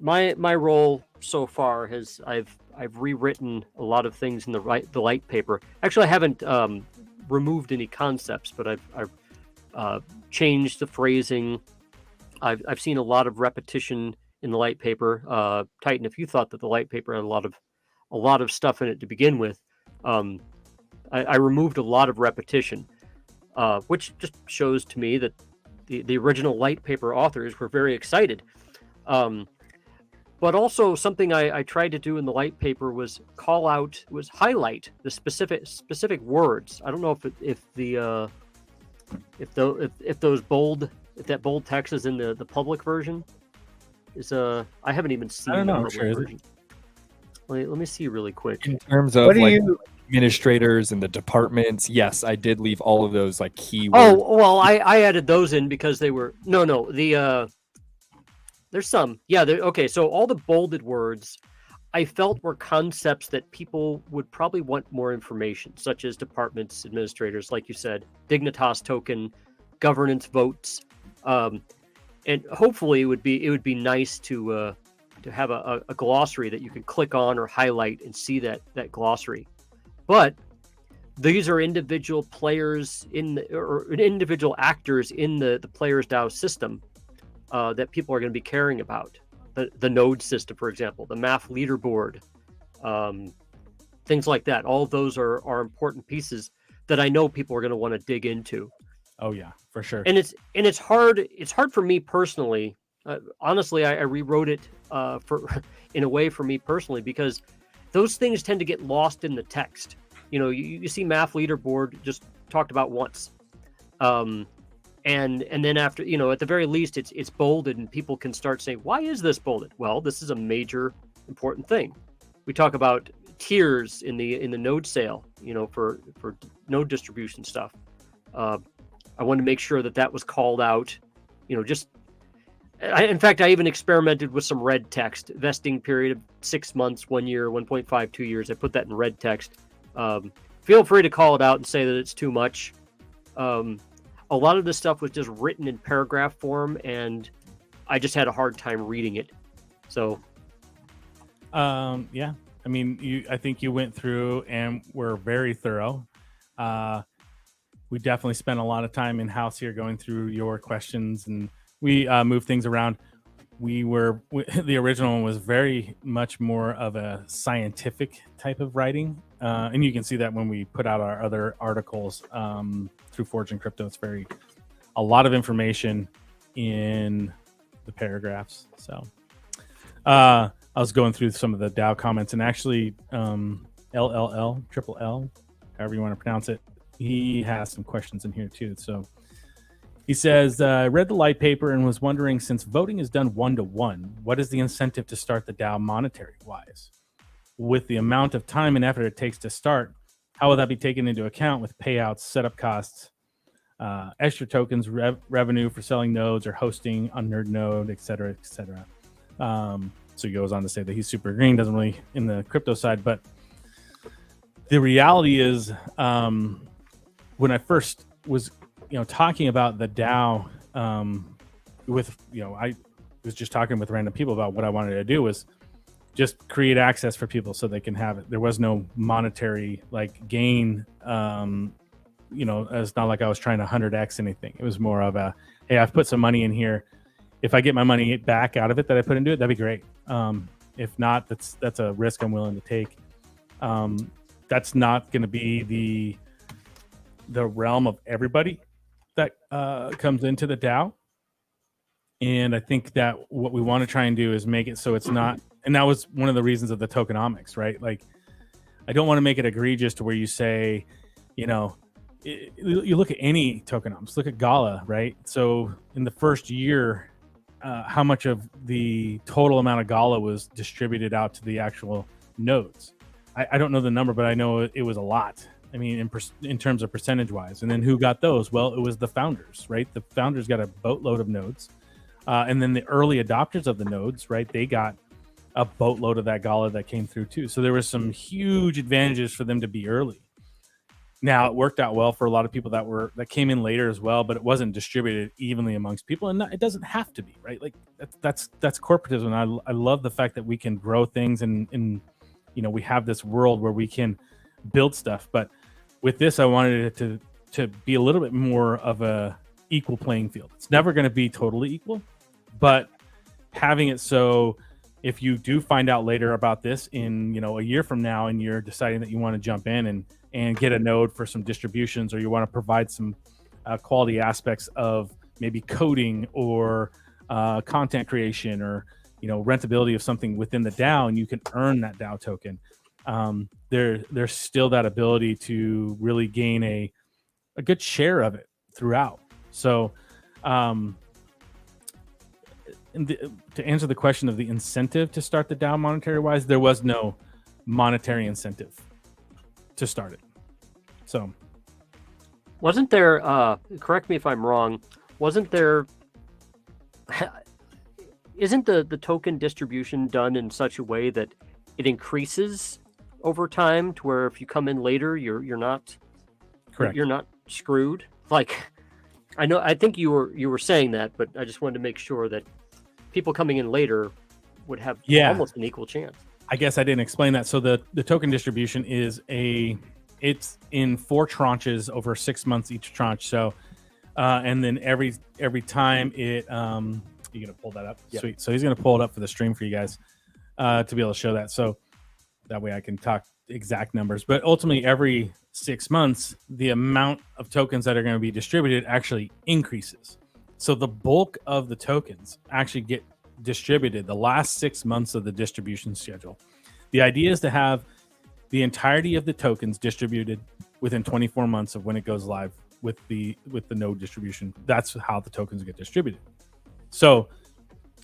my role so far has I've rewritten a lot of things in the light paper. Actually, I haven't removed any concepts, but I've changed the phrasing. I've seen a lot of repetition in the light paper. Titan, if you thought that the light paper had a lot of stuff in it to begin with, I removed a lot of repetition, which just shows to me that the original light paper authors were very excited. But also something I tried to do in the light paper was highlight the specific words. I don't know if that bold text is in the public version. I haven't even seen. I don't know. The Sure version. Let me see really quick. In terms of administrators and the departments, yes, I did leave all of those like keywords. Oh, well, I added those in because they were there's some. Yeah, okay, so all the bolded words I felt were concepts that people would probably want more information, such as departments, administrators, like you said, Dignitas token, governance votes, and hopefully it would be nice to have a glossary that you can click on or highlight and see that glossary. But these are individual players or individual actors in the Players DAO system that people are going to be caring about. The node system, for example, the math leaderboard, things like that. All of those are important pieces that I know people are going to want to dig into. Oh yeah, for sure. And it's hard for me personally. Honestly, I rewrote it in a way for me personally, because those things tend to get lost in the text. You see math leaderboard just talked about once. and then after, at the very least, it's bolded, and people can start saying, why is this bolded? Well, this is a major important thing. We talk about tiers in the node sale, for node distribution stuff. I wanted to make sure that was called out. In fact, I even experimented with some red text, vesting period of 6 months, 1 year, 1.5, 2 years. I put that in red text. Feel free to call it out and say that it's too much. A lot of this stuff was just written in paragraph form, and I just had a hard time reading it. So, yeah. I mean, I think you went through and were very thorough. We definitely spent a lot of time in house here going through your questions, and we moved things around. The original one was very much more of a scientific type of writing. And you can see that when we put out our other articles through Forge and Crypto. It's a lot of information in the paragraphs. So I was going through some of the DAO comments, and actually LLL, triple L, however you want to pronounce it, he has some questions in here too. So he says, I read the light paper and was wondering, since voting is done 1-to-1, what is the incentive to start the DAO monetary wise? With the amount of time and effort it takes to start, how will that be taken into account with payouts, setup costs, extra tokens, revenue for selling nodes or hosting on Nerd Node, et cetera, et cetera. So he goes on to say that he's super green, doesn't really in the crypto side, but the reality is, when I first was, talking about the DAO, I was just talking with random people about what I wanted to do was just create access for people so they can have it. There was no monetary gain. It's not like I was trying to 100x anything. It was more of a, hey, I've put some money in here. If I get my money back out of it that I put into it, that'd be great. If not, that's a risk I'm willing to take. That's not going to be the realm of everybody that comes into the DAO. And I think that what we want to try and do is make it so it's not, and that was one of the reasons of the tokenomics, right? I don't want to make it egregious to where you say, you look at any tokenomics, look at Gala, right? So in the first year, how much of the total amount of Gala was distributed out to the actual nodes? I don't know the number, but I know it was a lot. I mean, in terms of percentage wise. And then who got those? Well, it was the founders, right? The founders got a boatload of nodes. And then the early adopters of the nodes, right? They got a boatload of that Gala that came through too. So there was some huge advantages for them to be early. Now it worked out well for a lot of people that came in later as well, but it wasn't distributed evenly amongst people, and it doesn't have to be, right? That's corporatism. I love the fact that we can grow things and we have this world where we can build stuff. But with this, I wanted it to be a little bit more of a equal playing field. It's never going to be totally equal, but having it so if you do find out later about this in a year from now, and you're deciding that you want to jump in and get a node for some distributions, or you want to provide some quality aspects of maybe coding or content creation, or rentability of something within the DAO, and you can earn that DAO token. There's still that ability to really gain a good share of it throughout. So to answer the question of the incentive to start the DAO monetary wise, there was no monetary incentive to start it. So wasn't there, correct me if I'm wrong, wasn't there, isn't the token distribution done in such a way that it increases over time to where if you come in later, you're not correct. You're not screwed. I think you were saying that, but I just wanted to make sure that people coming in later would have almost an equal chance. I guess I didn't explain that. So the token distribution it's in 4 tranches over 6 months each tranche. So and then every time it you're gonna pull that up. Yep. Sweet. So he's gonna pull it up for the stream for you guys to be able to show that. So that way I can talk exact numbers. But ultimately, every 6 months, the amount of tokens that are going to be distributed actually increases. So the bulk of the tokens actually get distributed the last 6 months of the distribution schedule. The idea is to have the entirety of the tokens distributed within 24 months of when it goes live with the node distribution. That's how the tokens get distributed. So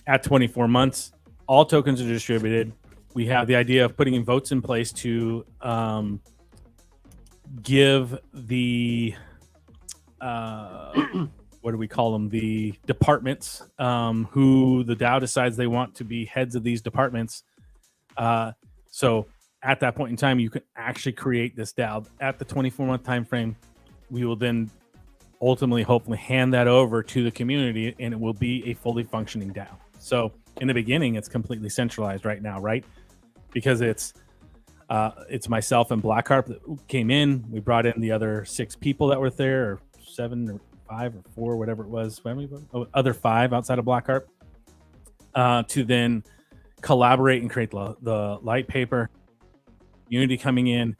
at 24 months, all tokens are distributed. We have the idea of putting votes in place to give the what do we call them? The departments who the DAO decides they want to be heads of these departments. So at that point in time, you can actually create this DAO. At the 24-month time frame, we will then ultimately, hopefully, hand that over to the community, and it will be a fully functioning DAO. So in the beginning, it's completely centralized right now, right? Because it's myself and Blackharp that came in. We brought in the other 6 people that were there, or 7 or 5 or 4, whatever it was. Other 5 outside of Blackharp, to then collaborate and create the light paper. Unity coming in.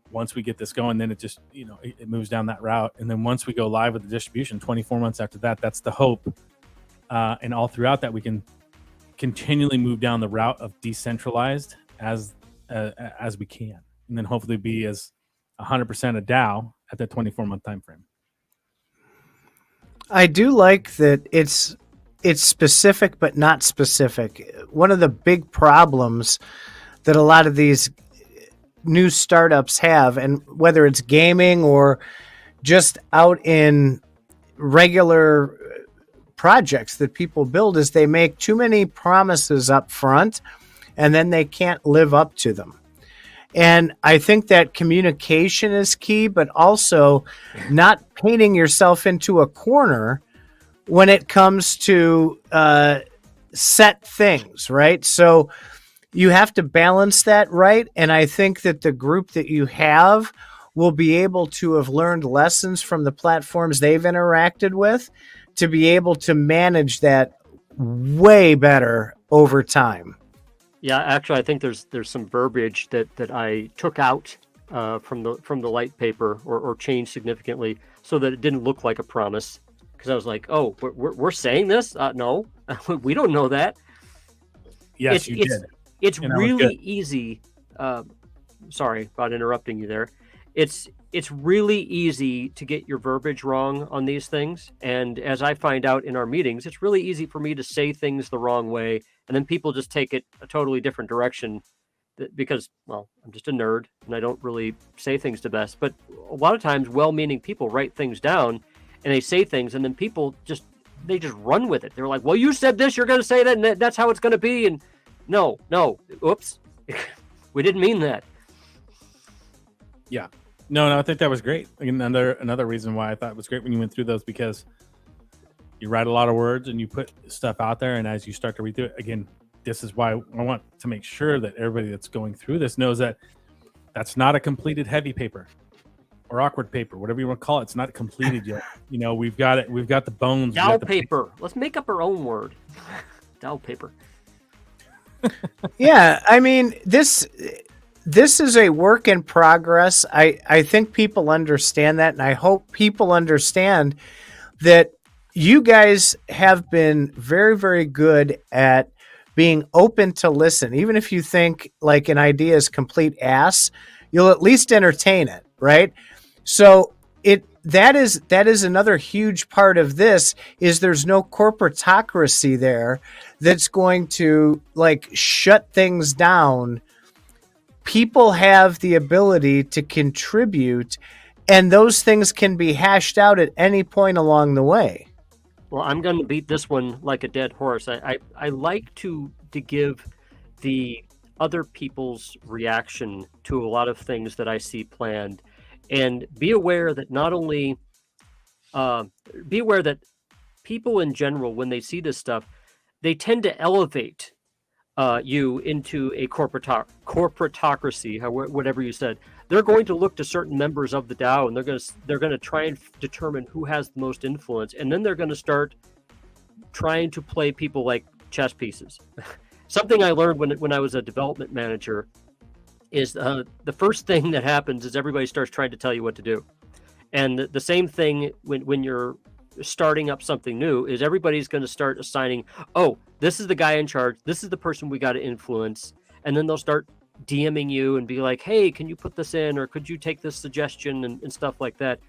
Once we get this going, then it just, it moves down that route. And then once we go live with the distribution, 24 months after that, that's the hope. And all throughout that, we can continually move down the route of decentralized as we can, and then hopefully be as 100% a DAO at that 24-month time frame. I do like that it's specific but not specific. One of the big problems that a lot of these new startups have, and whether it's gaming or just out in regular projects that people build, is they make too many promises up front and then they can't live up to them. And I think that communication is key, but also not painting yourself into a corner when it comes to set things, right? So you have to balance that right. And I think that the group that you have will be able to have learned lessons from the platforms they've interacted with to be able to manage that way better over time. Yeah, actually, I think there's some verbiage that I took out from the light paper or changed significantly so that it didn't look like a promise. Because I was like, oh, we're saying this? No, we don't know that. Yes, you did. It's really easy. Sorry about interrupting you there. It's really easy to get your verbiage wrong on these things. And as I find out in our meetings, it's really easy for me to say things the wrong way. And then people just take it a totally different direction because, well, I'm just a nerd and I don't really say things the best. But a lot of times well-meaning people write things down and they say things and then people just run with it. They're like, well, you said this, you're going to say that, and that's how it's going to be. And no, oops, we didn't mean that. Yeah. No, I think that was great. Another reason why I thought it was great when you went through those, because you write a lot of words and you put stuff out there, and as you start to read through it, again, this is why I want to make sure that everybody that's going through this knows that that's not a completed heavy paper or awkward paper, whatever you want to call it. It's not completed yet. We've got it. We've got the bones. DAO paper. Let's make up our own word. DAO paper. Yeah, I mean, this is a work in progress. I think people understand that, and I hope people understand that you guys have been very, very good at being open to listen. Even if you think like an idea is complete ass, you'll at least entertain it, right? So that is another huge part of this, is there's no corporatocracy there that's going to like shut things down. People have the ability to contribute, and those things can be hashed out at any point along the way. Well, I'm going to beat this one like a dead horse. I like to give the other people's reaction to a lot of things that I see planned, and be aware that not only be aware that people in general, when they see this stuff, they tend to elevate you into a corporatocracy, whatever you said. They're going to look to certain members of the DAO, and they're going to try and determine who has the most influence, and then they're going to start trying to play people like chess pieces. Something I learned when I was a development manager is the first thing that happens is everybody starts trying to tell you what to do, and the same thing when you're starting up something new is everybody's going to start assigning, oh, this is the guy in charge, this is the person we got to influence, and then they'll start DMing you and be like, hey, can you put this in, or could you take this suggestion, and stuff like that.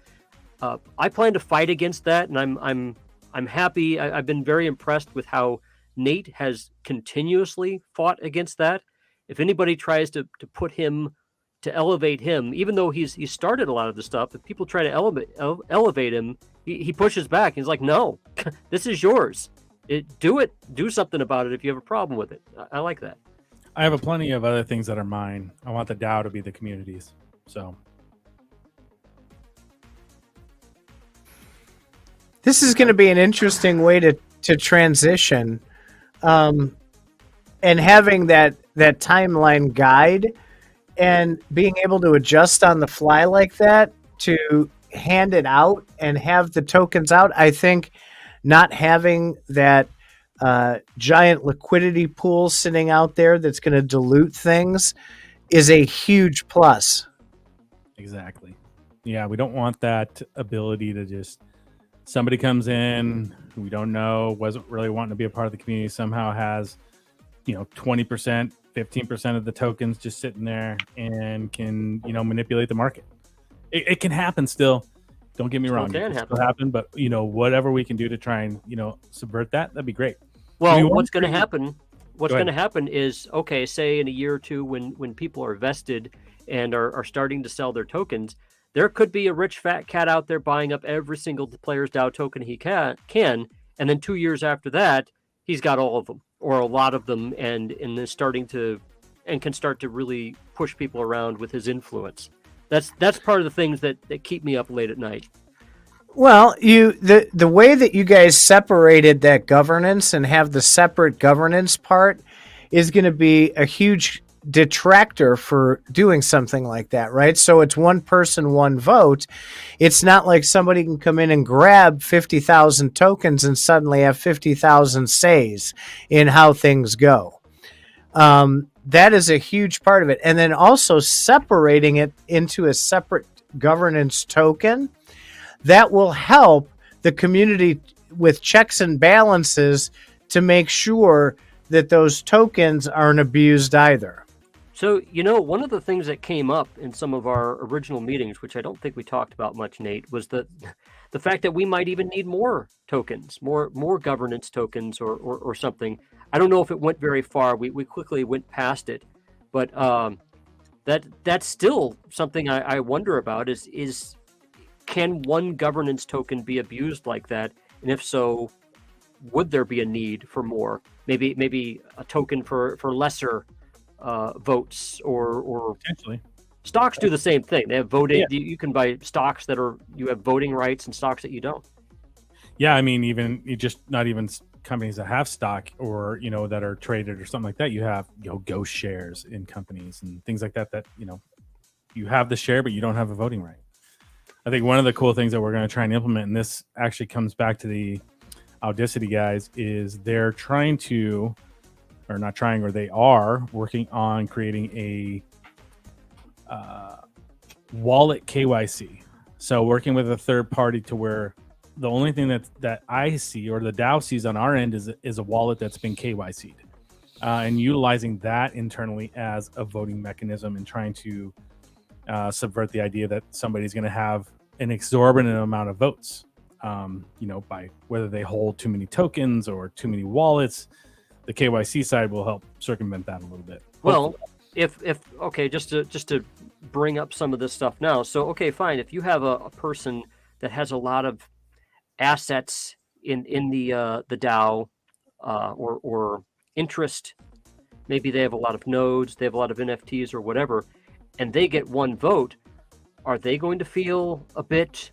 I plan to fight against that, and I'm happy. I've been very impressed with how Nate has continuously fought against that. If anybody tries to put him, to elevate him, even though he's started a lot of the stuff, if people try to elevate him, he pushes back. He's like, no, this is yours. Do something about it if you have a problem with it. I like that. I have plenty of other things that are mine. I want the DAO to be the communities. So this is going to be an interesting way to transition, and having that timeline guide and being able to adjust on the fly like that to hand it out and have the tokens out. I think not having that giant liquidity pool sitting out there that's going to dilute things is a huge plus. exactly. Yeah, we don't want that ability to just somebody comes in who we don't know, wasn't really wanting to be a part of the community, somehow has 20%, 15% of the tokens just sitting there and can manipulate the market. It can happen still. Don't get me wrong. It can happen, but whatever we can do to try and subvert that'd be great. Well, what's going to happen? What's going to happen is, okay, say in a year or two, when people are vested and are starting to sell their tokens, there could be a rich fat cat out there buying up every single player's DAO token he can, and then 2 years after that, he's got all of them or a lot of them, and is starting to and can start to really push people around with his influence. That's part of the things that keep me up late at night. Well, the way that you guys separated that governance and have the separate governance part is going to be a huge detractor for doing something like that, right? So it's one person, one vote. It's not like somebody can come in and grab 50,000 tokens and suddenly have 50,000 says in how things go. That is a huge part of it. And then also separating it into a separate governance token, that will help the community with checks and balances to make sure that those tokens aren't abused either. So, one of the things that came up in some of our original meetings, which I don't think we talked about much, Nate, was the fact that we might even need more tokens, more governance tokens or something. I don't know if it went very far. We quickly went past it, but that's still something I wonder about is can one governance token be abused like that? And if so, would there be a need for more? Maybe a token for lesser votes or potentially. Stocks do the same thing. They have voting. Yeah. You can buy stocks you have voting rights and stocks that you don't. Yeah, I mean, not even companies that have stock or that are traded or something like that. You have ghost shares in companies and things like that. That you have the share, but you don't have a voting right. I think one of the cool things that we're going to try and implement, and this actually comes back to the Audacity guys, is they're trying to, or not trying, or they are working on creating a wallet KYC. So working with a third party to where the only thing that I see or the DAO sees on our end is a wallet that's been KYC'd, and utilizing that internally as a voting mechanism and trying to subvert the idea that somebody's going to have an exorbitant amount of votes, by whether they hold too many tokens or too many wallets. The KYC side will help circumvent that a little bit. Well, if okay, just to bring up some of this stuff now. So okay, fine. If you have a person that has a lot of assets in the DAO or interest, maybe they have a lot of nodes, they have a lot of NFTs or whatever, and they get one vote, are they going to feel a bit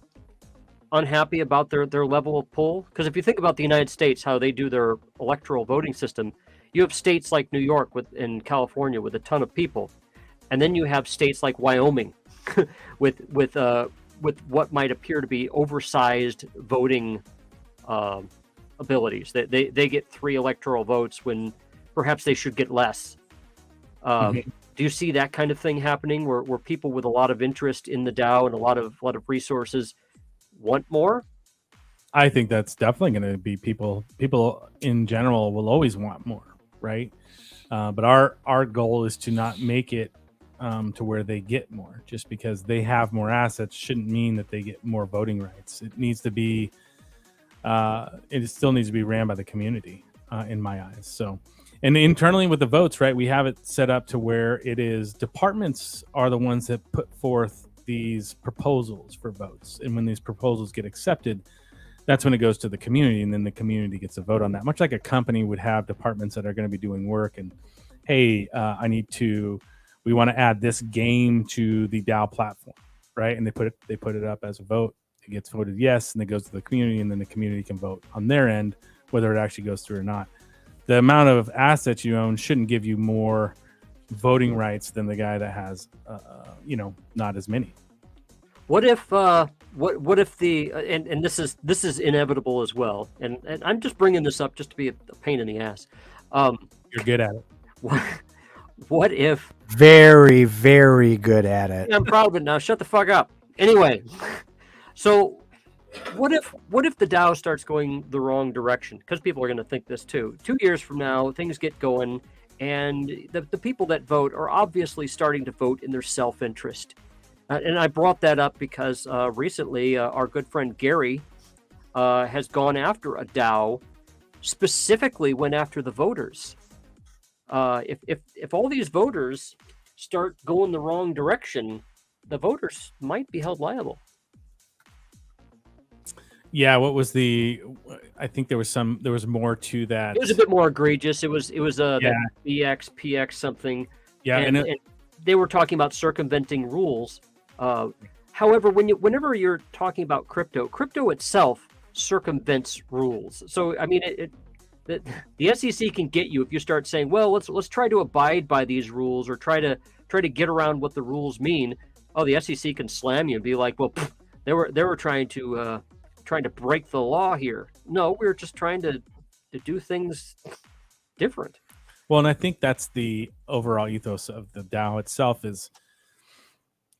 unhappy about their level of pull? Because if you think about the United States, how they do their electoral voting system, you have states like New York and California with a ton of people, and then you have states like Wyoming with what might appear to be oversized voting abilities. They get 3 electoral votes when perhaps they should get less. Do you see that kind of thing happening where people with a lot of interest in the DAO and a lot of resources want more? I think that's definitely going to be people in general will always want more, right? But our goal is to not make it to where they get more. Just because they have more assets shouldn't mean that they get more voting rights. It needs to be, it still needs to be ran by the community, in my eyes. So, and internally with the votes, right, we have it set up to where it is departments are the ones that put forth these proposals for votes. And when these proposals get accepted, that's when it goes to the community, and then the community gets a vote on that. Much like a company would have departments that are going to be doing work, and hey, we want to add this game to the DAO platform, right? And they put it up as a vote. It gets voted yes, and it goes to the community, and then the community can vote on their end whether it actually goes through or not. The amount of assets you own shouldn't give you more voting rights than the guy that has, not as many. What if what if the and this is inevitable as well, and I'm just bringing this up just to be a pain in the ass. You're good at it. What if very, very good at it? I'm proud of it now. Shut the fuck up. Anyway, so what if the DAO starts going the wrong direction? Because people are going to think this too. 2 years from now, things get going, and the people that vote are obviously starting to vote in their self-interest. And I brought that up because recently our good friend Gary has gone after a DAO, specifically went after the voters. If all these voters start going the wrong direction, the voters might be held liable. Yeah, what was I think there was more to that. It was a bit more egregious. It was that BX, PX something. Yeah, and they were talking about circumventing rules. However, whenever you're talking about crypto itself circumvents rules. So I mean, the SEC can get you if you start saying, well, let's try to abide by these rules, or try to get around what the rules mean. Oh, the SEC can slam you and be like, well, they were trying to break the law here. No, we were just trying to do things different. Well, and I think that's the overall ethos of the DAO itself is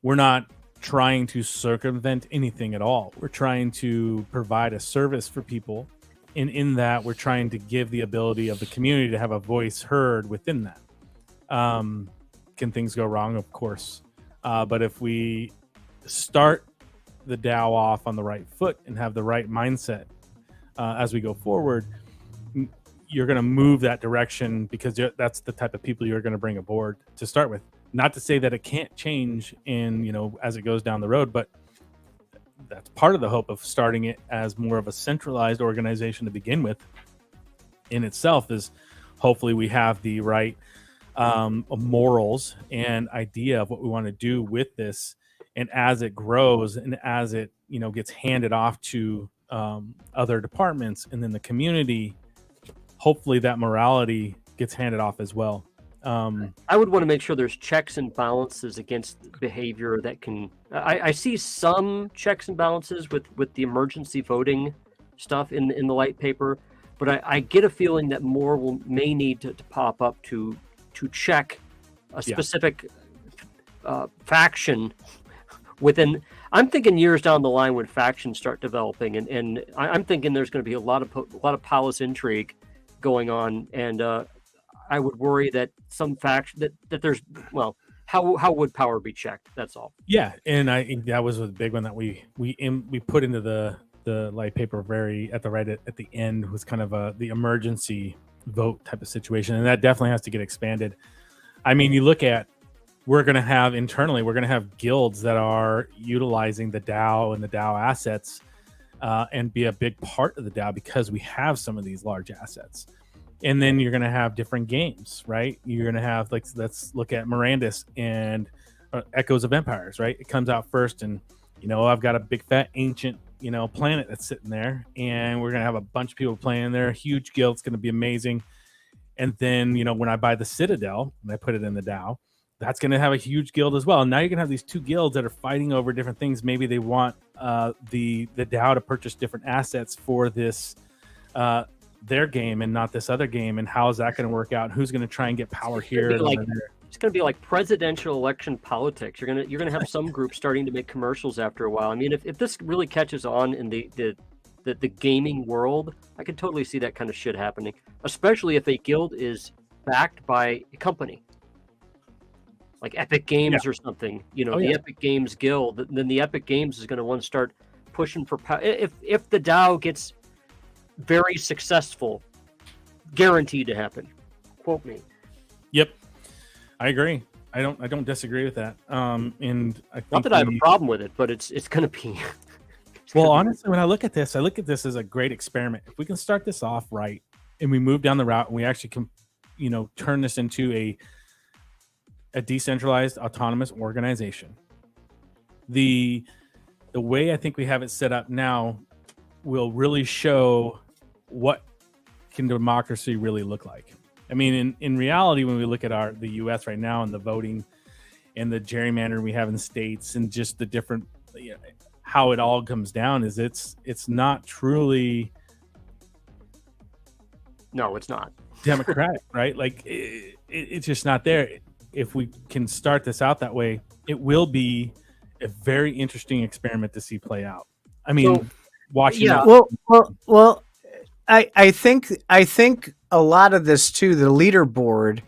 we're not trying to circumvent anything at all. We're trying to provide a service for people. And in that, we're trying to give the ability of the community to have a voice heard within that. Can things go wrong? Of course. But if we start the DAO off on the right foot and have the right mindset as we go forward, you're going to move that direction, because that's the type of people you're going to bring aboard to start with. Not to say that it can't change as it goes down the road, but that's part of the hope of starting it as more of a centralized organization to begin with. In itself is hopefully we have the right morals and idea of what we want to do with this. And as it grows and as it, gets handed off to other departments and then the community, hopefully that morality gets handed off as well. I would want to make sure there's checks and balances against behavior that can. I see some checks and balances with the emergency voting stuff in the light paper, but I get a feeling that more may need to pop up to check a specific faction within. I'm thinking years down the line when factions start developing, and I'm thinking there's going to be a lot of palace intrigue going on, and I would worry that some faction that there's how would power be checked? That's all. Yeah, and I think that was a big one that we put into the light paper at the end was kind of the emergency vote type of situation, and that definitely has to get expanded. I mean, you look at we're going to have guilds that are utilizing the DAO and the DAO assets and be a big part of the DAO because we have some of these large assets. And then you're going to have different games, right? You're going to have, let's look at Mirandus and Echoes of Empires, right? It comes out first, and, I've got a big, fat, ancient, planet that's sitting there, and we're going to have a bunch of people playing there. A huge guild. It's going to be amazing. And then, when I buy the Citadel and I put it in the DAO, that's going to have a huge guild as well. And now you're going to have these two guilds that are fighting over different things. Maybe they want the DAO to purchase different assets for this their game and not this other game, and how is that going to work out? Who's going to try and get power here? It's going to be like presidential election politics. You're going to have some group starting to make commercials after a while. I mean, if this really catches on in the gaming world, I could totally see that kind of shit happening, especially if a guild is backed by a company. like Epic Games or something. You know, the Epic Games Guild. Then the Epic Games is going to want to start pushing for power. If the DAO gets very successful, guaranteed to happen. Quote me. Yep, I agree. I don't disagree with that. And I think not that I have a problem with it, but it's going to be. Well, honestly, when I look at this as a great experiment. If we can start this off right and we move down the route and we actually can, you know, turn this into a decentralized autonomous organization, the way I think we have it set up now will really show what can democracy really look like. I mean, in reality, when we look at the U.S. right now and the voting and the gerrymandering we have in states and just the different, you know, how it all comes down is it's not truly. No, it's not democratic, right? Like it's just not there. If we can start this out that way, it will be a very interesting experiment to see play out. I mean, watching. Yeah. Well. I think a lot of this too, the leaderboard,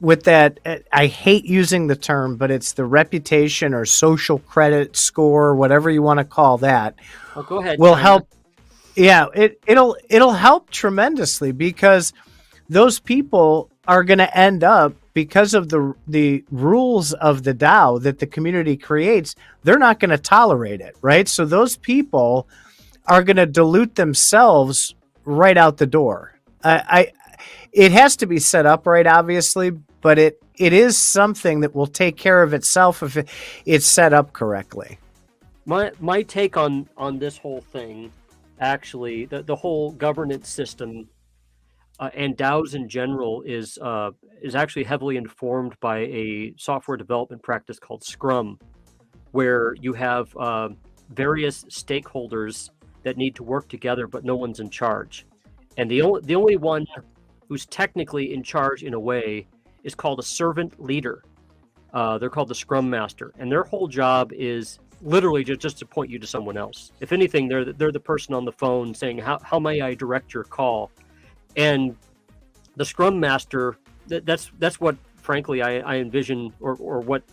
with that, I hate using the term, but it's the reputation or social credit score, whatever you want to call that. Well, go ahead. Will help. Yeah, it'll help tremendously because those people are going to end up, because of the rules of the DAO that the community creates, they're not going to tolerate it, right? So those people are going to dilute themselves right out the door. It has to be set up right, obviously, but it is something that will take care of itself if it's set up correctly. My take on this whole thing, actually, the whole governance system and DAOs in general is actually heavily informed by a software development practice called Scrum, where you have various stakeholders that need to work together, but no one's in charge. And the only one who's technically in charge in a way is called a servant leader. They're called the Scrum Master, and their whole job is literally just to point you to someone else. If anything, they're the person on the phone saying, how may I direct your call? And the Scrum Master, that's what, frankly, I envision, or what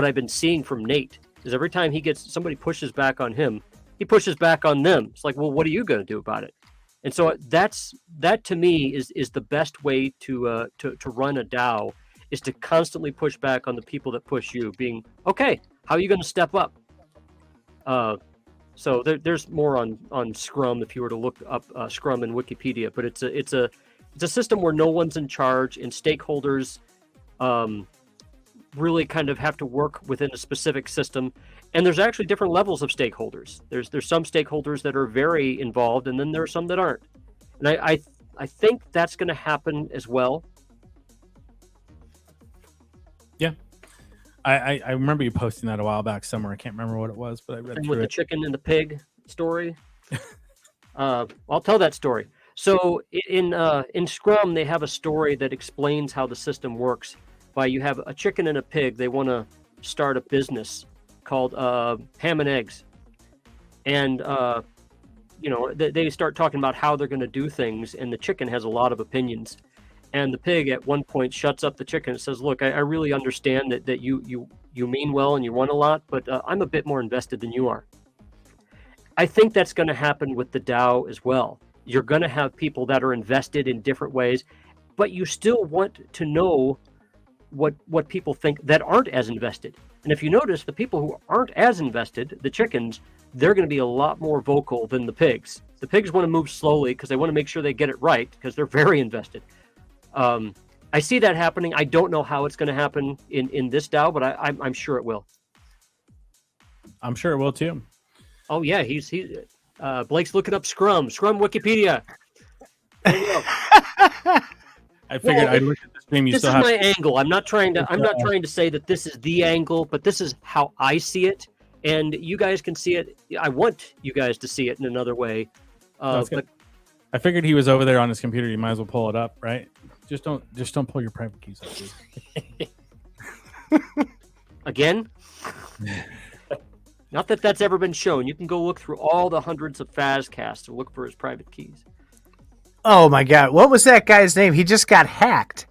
I've been seeing from Nate, is every time somebody pushes back on him, he pushes back on them. It's like, well, what are you going to do about it? And so that to me is the best way to run a DAO, is to constantly push back on the people that push you, being, okay, how are you going to step up? So there's more on Scrum if you were to look up Scrum in Wikipedia, but it's a system where no one's in charge and stakeholders really kind of have to work within a specific system. And there's actually different levels of stakeholders. There's some stakeholders that are very involved, and then there are some that aren't. And I think that's going to happen as well. Yeah. I remember you posting that a while back somewhere. I can't remember what it was, but I read and through with it. The chicken and the pig story. I'll tell that story. So in Scrum, they have a story that explains how the system works. You have a chicken and a pig. They want to start a business called Ham and Eggs, and they start talking about how they're going to do things, and the chicken has a lot of opinions, and the pig at one point shuts up the chicken and says, look, I really understand that you mean well and you want a lot, but I'm a bit more invested than you are. I think that's going to happen with the DAO as well. You're going to have people that are invested in different ways, but you still want to know what people think that aren't as invested. And if you notice, the people who aren't as invested, the chickens, they're going to be a lot more vocal than the pigs. The pigs want to move slowly because they want to make sure they get it right, because they're very invested. I see that happening. I don't know how it's going to happen in this DAO, but I'm sure it will. I'm sure it will too. Oh yeah, he's Blake's looking up Scrum Wikipedia. There you go. I figured I'd look at the stream. This is my angle. I'm not trying to say that this is the angle, but this is how I see it, and you guys can see it. I want you guys to see it in another way. But I figured he was over there on his computer. You might as well pull it up, right? Just don't pull your private keys up, please. Again? Not that that's ever been shown. You can go look through all the hundreds of Fazcasts to look for his private keys. Oh my God. What was that guy's name? He just got hacked.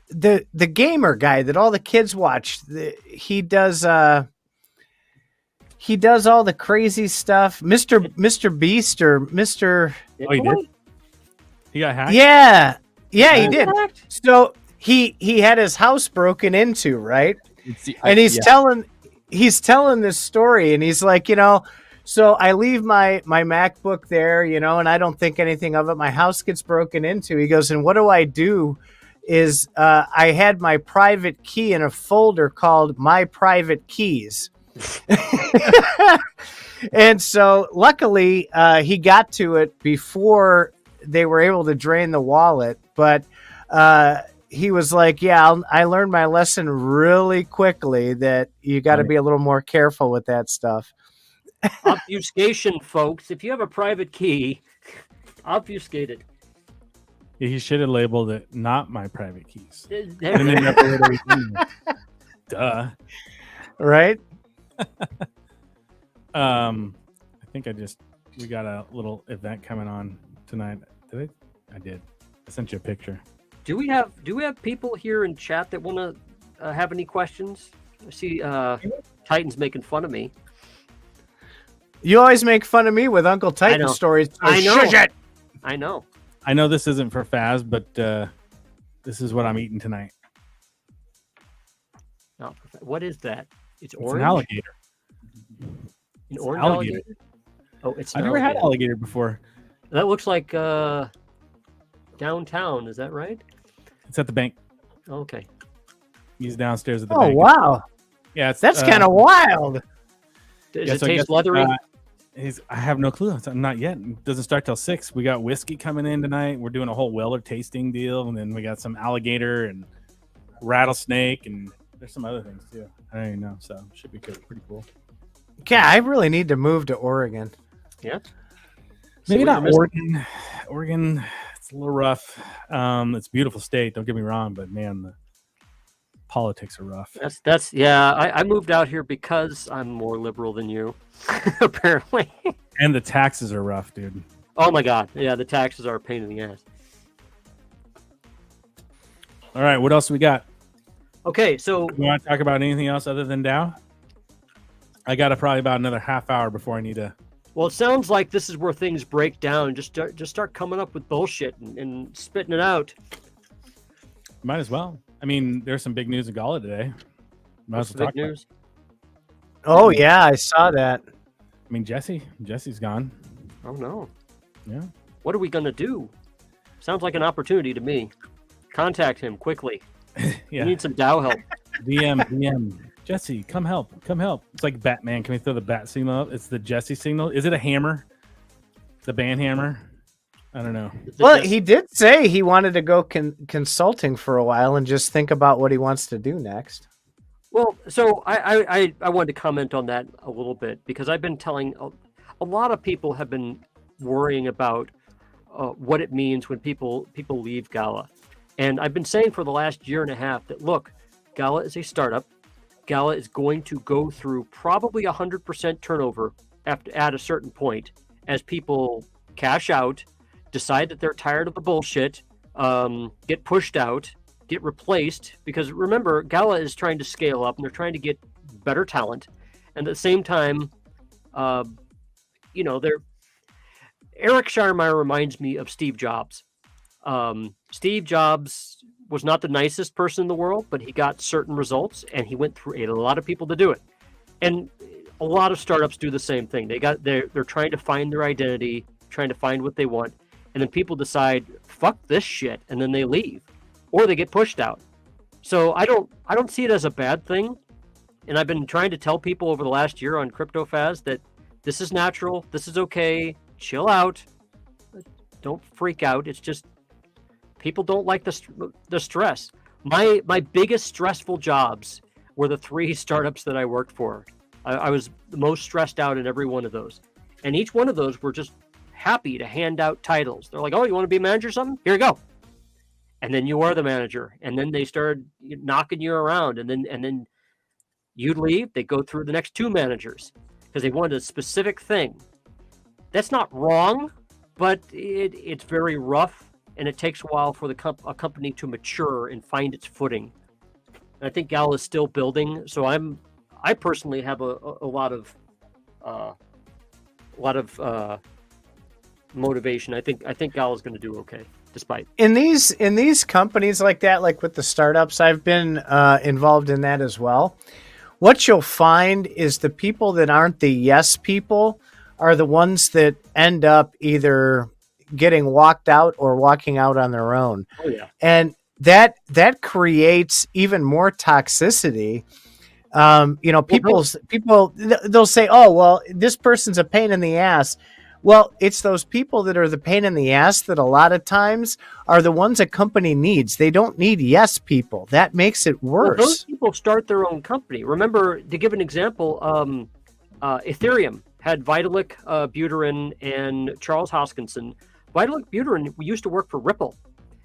The gamer guy that all the kids watch, he does all the crazy stuff. Mr. Beast or Mr. Oh, he did. He got hacked. Yeah, he did. So he had his house broken into, right? And he's telling this story, and he's like, so I leave my MacBook there, and I don't think anything of it. My house gets broken into. He goes, and what do I do? Is I had my private key in a folder called My Private Keys. And so luckily he got to it before they were able to drain the wallet. But he was like, I learned my lesson really quickly that you got to be a little more careful with that stuff. Obfuscation, folks. If you have a private key, obfuscate it. Yeah, he should have labeled it not my private keys. Duh. Right? I think we got a little event coming on tonight. Did I did. I sent you a picture. Do we have people here in chat that want to have any questions? I see Titan's making fun of me. You always make fun of me with Uncle Titan stories. I know. Shush it. I know. I know this isn't for Faz, but this is what I'm eating tonight. No, what is that? It's It's orange. an alligator. An orange alligator. Oh, it's. I've never had alligator before. That looks like downtown. Is that right? It's at the bank. Okay. He's downstairs at the Oh bank. wow. Yeah, that's kind of wild. Does it taste leathery? I have no clue. Not yet. It doesn't start till 6. We got whiskey coming in tonight. We're doing a whole Weller tasting deal, and then we got some alligator and rattlesnake, and there's some other things too. I don't even know. So it should be good. Pretty cool. Yeah, I really need to move to Oregon. Yeah. Maybe not Oregon. Oregon, it's a little rough. It's a beautiful state. Don't get me wrong, but man, the politics are rough. That's I moved out here because I'm more liberal than you, apparently. And the taxes are rough, dude. Oh my god, yeah, the taxes are a pain in the ass. All right, what else we got? Okay, so You want to talk about anything else other than DAO? I got probably about another half hour before I need to. Well, it sounds like this is where things break down. Just start coming up with bullshit and spitting it out. Might as well. I mean, there's some big news in Gala today. Might What's as the well big talk news? Oh yeah, I saw that. I mean, Jesse's gone. Oh no. Yeah. What are we gonna do? Sounds like an opportunity to me. Contact him quickly. Yeah. We need some DAO help. DM. Jesse, come help. It's like Batman. Can we throw the bat signal up? It's the Jesse signal. Is it a hammer? The band hammer? I don't know. Well, he did say he wanted to go consulting for a while and just think about what he wants to do next. Well, so I wanted to comment on that a little bit because I've been telling a lot of people have been worrying about what it means when people leave Gala. And I've been saying for the last year and a half that, look, Gala is a startup. Gala is going to go through probably 100% turnover at a certain point as people cash out, decide that they're tired of the bullshit, get pushed out, get replaced. Because remember, Gala is trying to scale up and they're trying to get better talent. And at the same time, Eric Schreiermeyer reminds me of Steve Jobs. Steve Jobs was not the nicest person in the world, but he got certain results and he went through a lot of people to do it. And a lot of startups do the same thing. They're trying to find their identity, trying to find what they want. And then people decide, fuck this shit. And then they leave or they get pushed out. So I don't see it as a bad thing. And I've been trying to tell people over the last year on CryptoFaz that this is natural. This is okay. Chill out. Don't freak out. It's just people don't like the stress. My biggest stressful jobs were the 3 startups that I worked for. I was the most stressed out in every one of those. And each one of those were just happy to hand out titles. They're like, oh, you want to be a manager or something? Here you go. And then you are the manager. And then they started knocking you around. And then you'd leave. They go through the next 2 managers because they wanted a specific thing. That's not wrong. but it's very rough, and it takes a while for a company to mature and find its footing. And I think Gala is still building, so I personally have a lot of motivation. I think Gala is going to do okay, despite in these companies like that, like with the startups. I've been involved in that as well. What you'll find is the people that aren't the yes people are the ones that end up either getting walked out or walking out on their own. Oh yeah. And that creates even more toxicity. People they'll say, "Oh, well, this person's a pain in the ass." Well, it's those people that are the pain in the ass that a lot of times are the ones a company needs. They don't need yes people. That makes it worse. Well, those people start their own company. Remember, to give an example, Ethereum had Vitalik Buterin and Charles Hoskinson. Vitalik Buterin used to work for Ripple,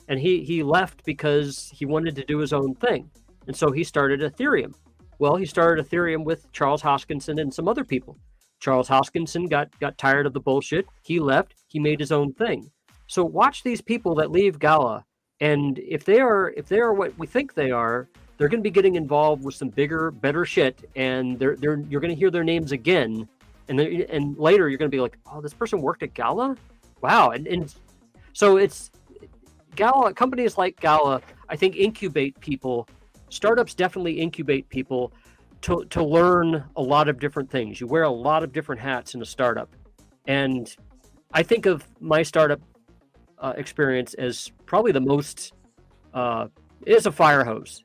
and he left because he wanted to do his own thing. And so he started Ethereum. Well, he started Ethereum with Charles Hoskinson and some other people. Charles Hoskinson got tired of the bullshit. He left. He made his own thing. So watch these people that leave Gala, and if they are what we think they are, they're going to be getting involved with some bigger, better shit, and you're going to hear their names again, and later you're going to be like, oh, this person worked at Gala, wow, and so it's Gala. Companies like Gala, I think, incubate people. Startups definitely incubate people to learn a lot of different things. You wear a lot of different hats in a startup. And I think of my startup experience as probably the most, it is a fire hose.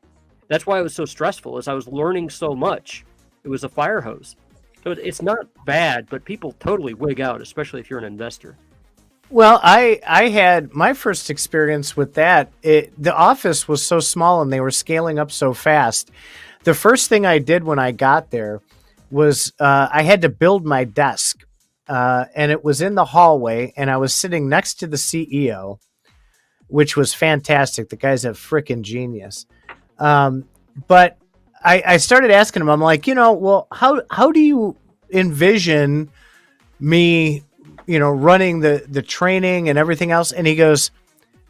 That's why it was so stressful, is I was learning so much. It was a fire hose. So it's not bad, but people totally wig out, especially if you're an investor. Well, I had my first experience with that. The office was so small and they were scaling up so fast. The first thing I did when I got there was I had to build my desk, and it was in the hallway, and I was sitting next to the CEO, which was fantastic. The guy's a freaking genius. But I started asking him, I'm like, well, how do you envision me, running the training and everything else? And he goes,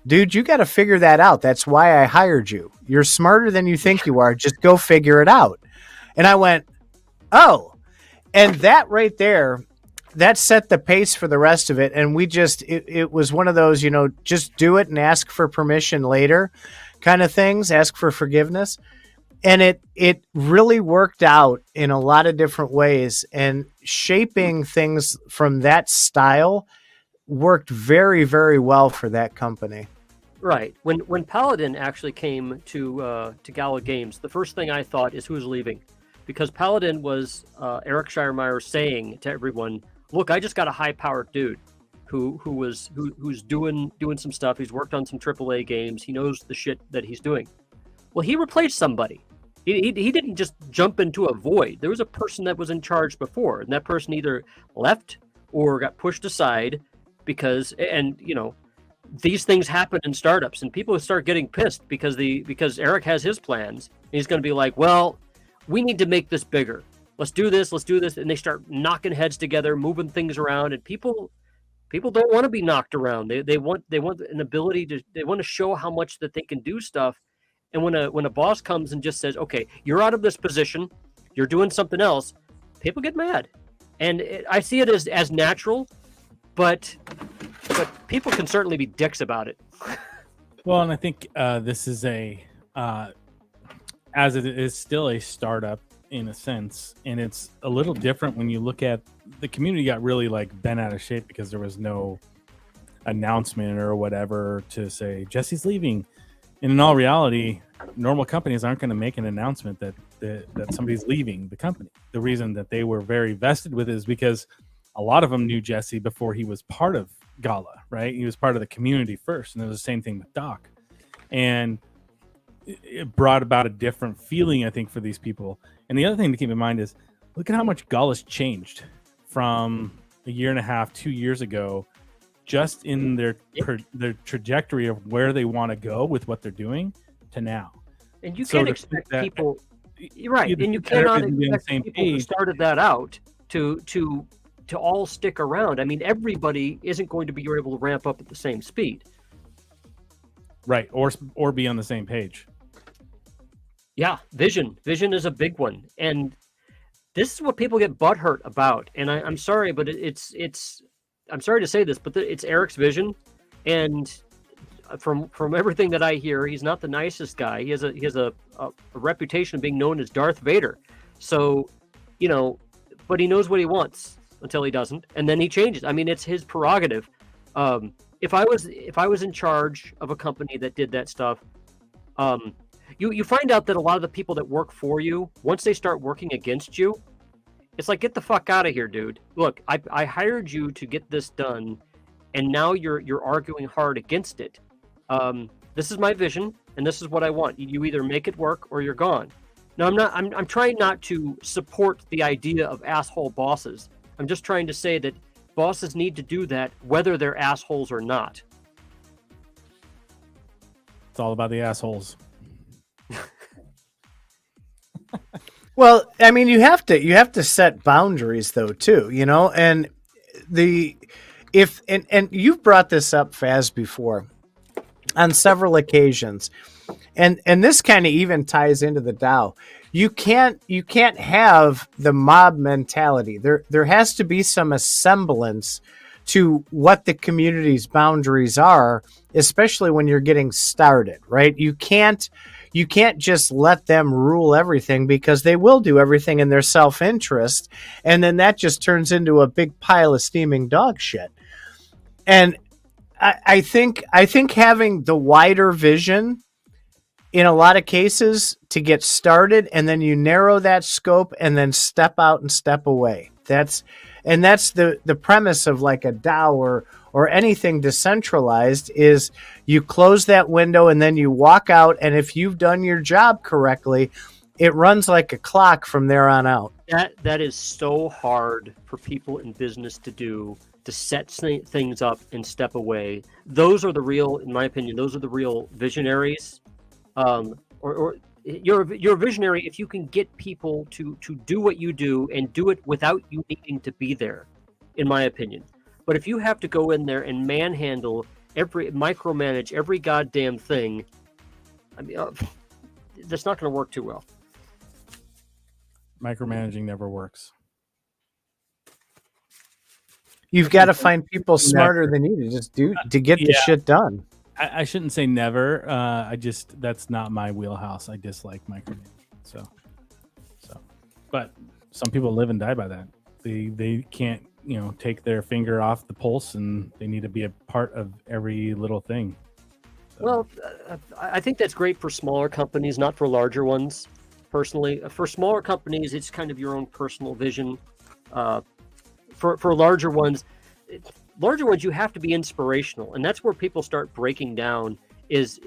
dude, you got to figure that out. That's why I hired you. You're smarter than you think you are. Just go figure it out. And I went, oh, and that right there, that set the pace for the rest of it. And it was one of those, just do it and ask for permission later kind of things, ask for forgiveness. And it really worked out in a lot of different ways, and shaping things from that style worked very, very well for that company. Right. When Paladin actually came to Gala Games, the first thing I thought is who's leaving, because Paladin was Eric Schirmeyer saying to everyone, "Look, I just got a high-powered dude who's doing some stuff. He's worked on some AAA games. He knows the shit that he's doing." Well, he replaced somebody. He didn't just jump into a void. There was a person that was in charge before, and that person either left or got pushed aside because these things happen in startups, and people start getting pissed because Eric has his plans. He's going to be like, well, we need to make this bigger. Let's do this. And they start knocking heads together, moving things around, and people don't want to be knocked around. They want an ability they want to show how much that they can do stuff. And when a boss comes and just says, okay, you're out of this position, you're doing something else, people get mad. And I see it as natural, but people can certainly be dicks about it. Well, and I think this is as it is still a startup in a sense, and it's a little different when you look at the community got really bent out of shape because there was no announcement or whatever to say Jesse's leaving. And in all reality, normal companies aren't going to make an announcement that somebody's leaving the company. The reason that they were very vested with it is because a lot of them knew Jesse before he was part of Gala, right? He was part of the community first, and it was the same thing with Doc. And it brought about a different feeling, I think, for these people. And the other thing to keep in mind is, look at how much Gala's changed from a year and a half, 2 years ago, just in their trajectory of where they want to go with what they're doing to now. And you can't expect people, right? And you cannot expect people who started that out to to all stick around. I mean, everybody isn't going to be able to ramp up at the same speed. Right, or be on the same page. Yeah, vision is a big one, and this is what people get butthurt about. And I'm sorry, but it's I'm sorry to say this, but it's Eric's vision, and from everything that I hear, he's not the nicest guy. He has a reputation of being known as Darth Vader. So, but he knows what he wants until he doesn't, and then he changes. I mean, it's his prerogative. If I was in charge of a company that did that stuff, you find out that a lot of the people that work for you, once they start working against you, it's like, get the fuck out of here, dude. Look, I hired you to get this done, and now you're arguing hard against it. This is my vision, and this is what I want. You either make it work or you're gone. Now, I'm trying not to support the idea of asshole bosses. I'm just trying to say that bosses need to do that whether they're assholes or not. It's all about the assholes. Well, I mean, you have to set boundaries though too, and and you've brought this up, Faz, before on several occasions. And this kind of even ties into the DAO. You can't have the mob mentality. There has to be some semblance to what the community's boundaries are, especially when you're getting started, right? You can't just let them rule everything, because they will do everything in their self-interest, and then that just turns into a big pile of steaming dog shit. And I think having the wider vision in a lot of cases to get started, and then you narrow that scope and then step out and step away. That's the premise of like a DAO or anything decentralized, is you close that window and then you walk out, and if you've done your job correctly, it runs like a clock from there on out. That is so hard for people in business to do, to set things up and step away. Those are the real, in my opinion, those are the real visionaries. Or you're a visionary if you can get people to do what you do and do it without you needing to be there, in my opinion. But if you have to go in there and micromanage every goddamn thing, I mean, that's not going to work too well. Micromanaging never works. You've got to find people smarter than you to get the shit done. I shouldn't say never. That's not my wheelhouse. I dislike micromanaging. So, but some people live and die by that. They can't, take their finger off the pulse, and they need to be a part of every little thing. So. Well, I think that's great for smaller companies, not for larger ones. Personally, for smaller companies, it's kind of your own personal vision. For larger ones, you have to be inspirational, and that's where people start breaking down. Is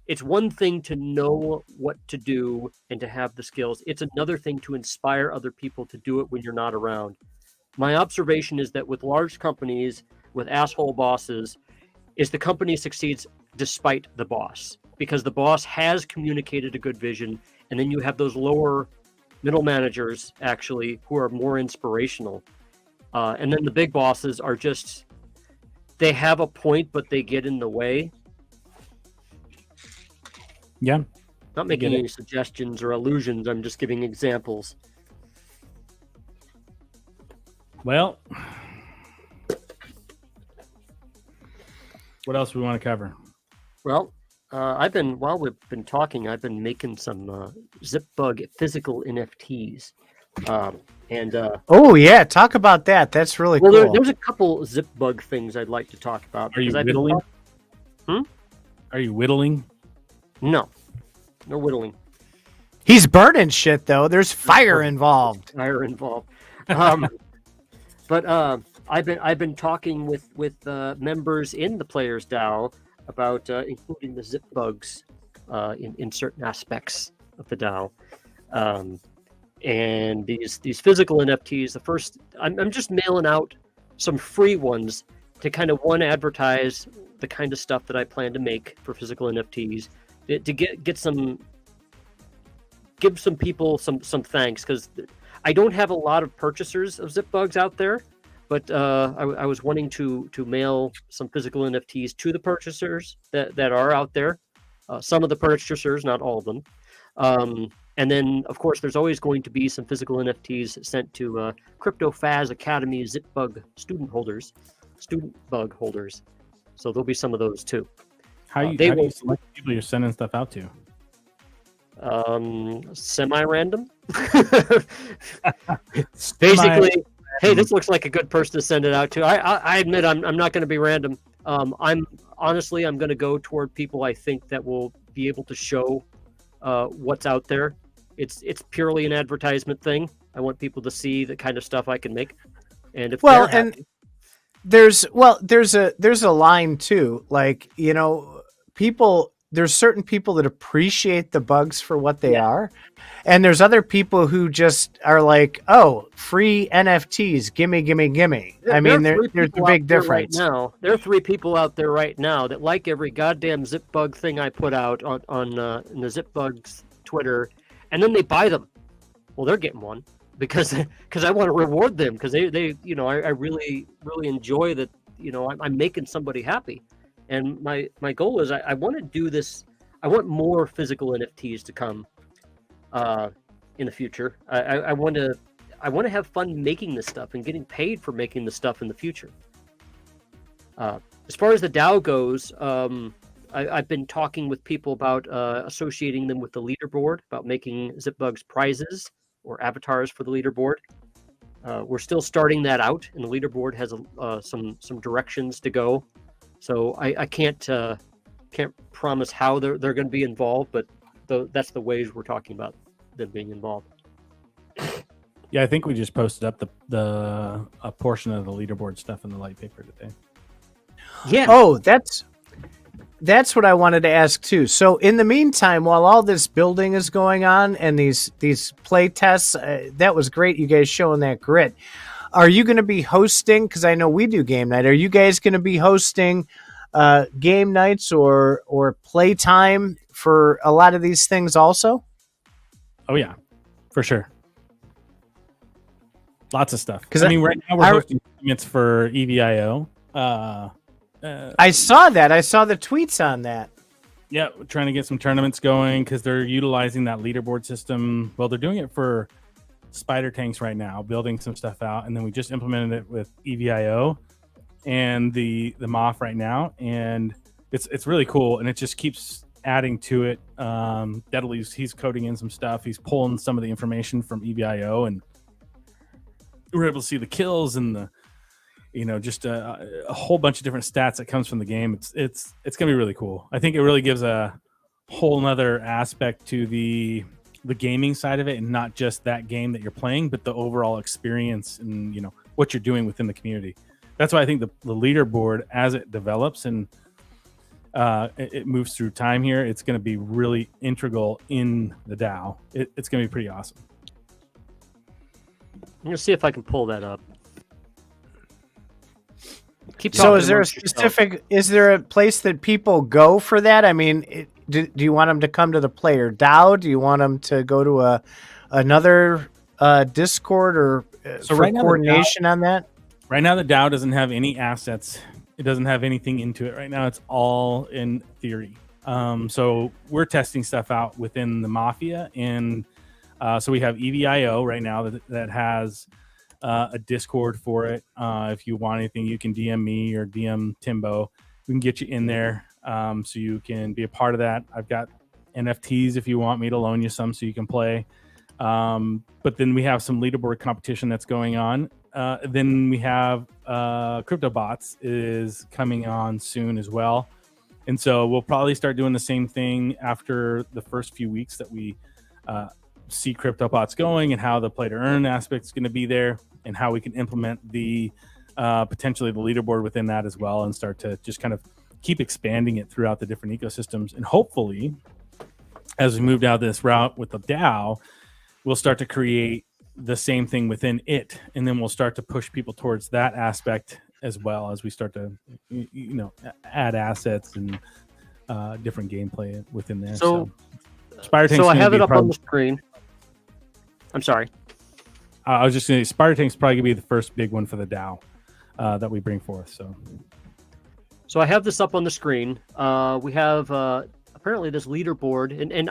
it's one thing to know what to do and to have the skills. It's another thing to inspire other people to do it when you're not around. My observation is that with large companies, with asshole bosses, is the company succeeds despite the boss, because the boss has communicated a good vision, and then you have those lower middle managers actually who are more inspirational. And then the big bosses are just, they have a point, but they get in the way. Yeah. Not making any suggestions or allusions. I'm just giving examples. Well, what else do we want to cover? Well, while we've been talking, I've been making some Zipbug physical NFTs. Oh yeah, talk about that. That's really cool. There's a couple Zipbug things I'd like to talk about. Are you whittling? Are you whittling? No whittling. He's burning shit though. There's fire involved. But I've been talking with members in the Players DAO about including the Zipbugs in certain aspects of the DAO. And these physical NFTs, the first, I'm just mailing out some free ones to kind of advertise the kind of stuff that I plan to make for physical NFTs, to give some people some thanks, because I don't have a lot of purchasers of Zipbugs out there. but I was wanting to mail some physical NFTs to the purchasers that are out there. Some of the purchasers, not all of them. And then, of course, there's always going to be some physical NFTs sent to CryptoFaz Academy ZipBug student bug holders. So there'll be some of those too. How do you select people you're sending stuff out to? Semi-random. Basically, hey, this looks like a good person to send it out to. I admit I'm not going to be random. I'm going to go toward people I think that will be able to show what's out there. It's purely an advertisement thing. I want people to see the kind of stuff I can make. And if there's a line too. Like, you know, there's certain people that appreciate the bugs for what they are. And there's other people who just are like, oh, free NFTs, gimme. I mean, there's a big difference. There are 3 people out there right now that like every goddamn ZipBug thing I put out on the ZipBug's Twitter, and then they buy them. Well, they're getting one because I want to reward them because they you know, I really enjoy that, you know, I'm making somebody happy. And my goal is I want to do this. I want more physical NFTs to come in the future. I want to have fun making this stuff and getting paid for making the stuff in the future. As far as the DAO goes, I've been talking with people about associating them with the leaderboard, about making ZipBug's prizes or avatars for the leaderboard. We're still starting that out, and the leaderboard has some directions to go. So I can't promise how they're going to be involved, but that's the ways we're talking about them being involved. Yeah, I think we just posted up a portion of the leaderboard stuff in the light paper today. Yeah. Oh, that's what I wanted to ask too. So in the meantime, while all this building is going on and these play tests, that was great. You guys showing that grit. Are you going to be hosting? Because I know we do game night. Are you guys going to be hosting game nights or playtime for a lot of these things also? Oh yeah, for sure. Lots of stuff. Because I mean, right now we're hosting tournaments for EVIO. I saw that. I saw the tweets on that. Yeah, we're trying to get some tournaments going because they're utilizing that leaderboard system. Well, they're doing it for spider tanks right now, building some stuff out, and then we just implemented it with EVIO and the MOF right now, and it's really cool, and it just keeps adding to it. He's coding in some stuff. He's pulling some of the information from EVIO, and we're able to see the kills and the, you know, just a whole bunch of different stats that comes from the game. It's gonna be really cool. I think it really gives a whole nother aspect to the gaming side of it, and not just that game that you're playing, but the overall experience and, you know, what you're doing within the community. That's why I think the leaderboard, as it develops and it moves through time here, it's going to be really integral in the DAO. It's going to be pretty awesome. I'm going to see if I can pull that up. So is there a place that people go for that? I mean, do you want them to come to the player DAO? Do you want them to go to another Discord or for coordination on that? Right now, the DAO doesn't have any assets. It doesn't have anything into it right now. It's all in theory. So we're testing stuff out within the Mafia. And so we have EVIO right now that has a Discord for it. If you want anything, you can DM me or DM Timbo. We can get you in there so you can be a part of that. I've got NFTs if you want me to loan you some so you can play. But then we have some leaderboard competition that's going on. Then we have CryptoBots is coming on soon as well. And so we'll probably start doing the same thing after the first few weeks that we see CryptoBots going, and how the play to earn aspect is going to be there, and how we can implement the potentially the leaderboard within that as well, and start to just kind of keep expanding it throughout the different ecosystems. And hopefully, as we move down this route with the DAO, we'll start to create the same thing within it, and then we'll start to push people towards that aspect as well, as we start to, you know, add assets and different gameplay within there. So I have it up on the screen. I'm sorry. I was just going to say, Spider Tank's probably going to be the first big one for the DAO. that we bring forth. So I have this up on the screen. We have apparently this leaderboard, and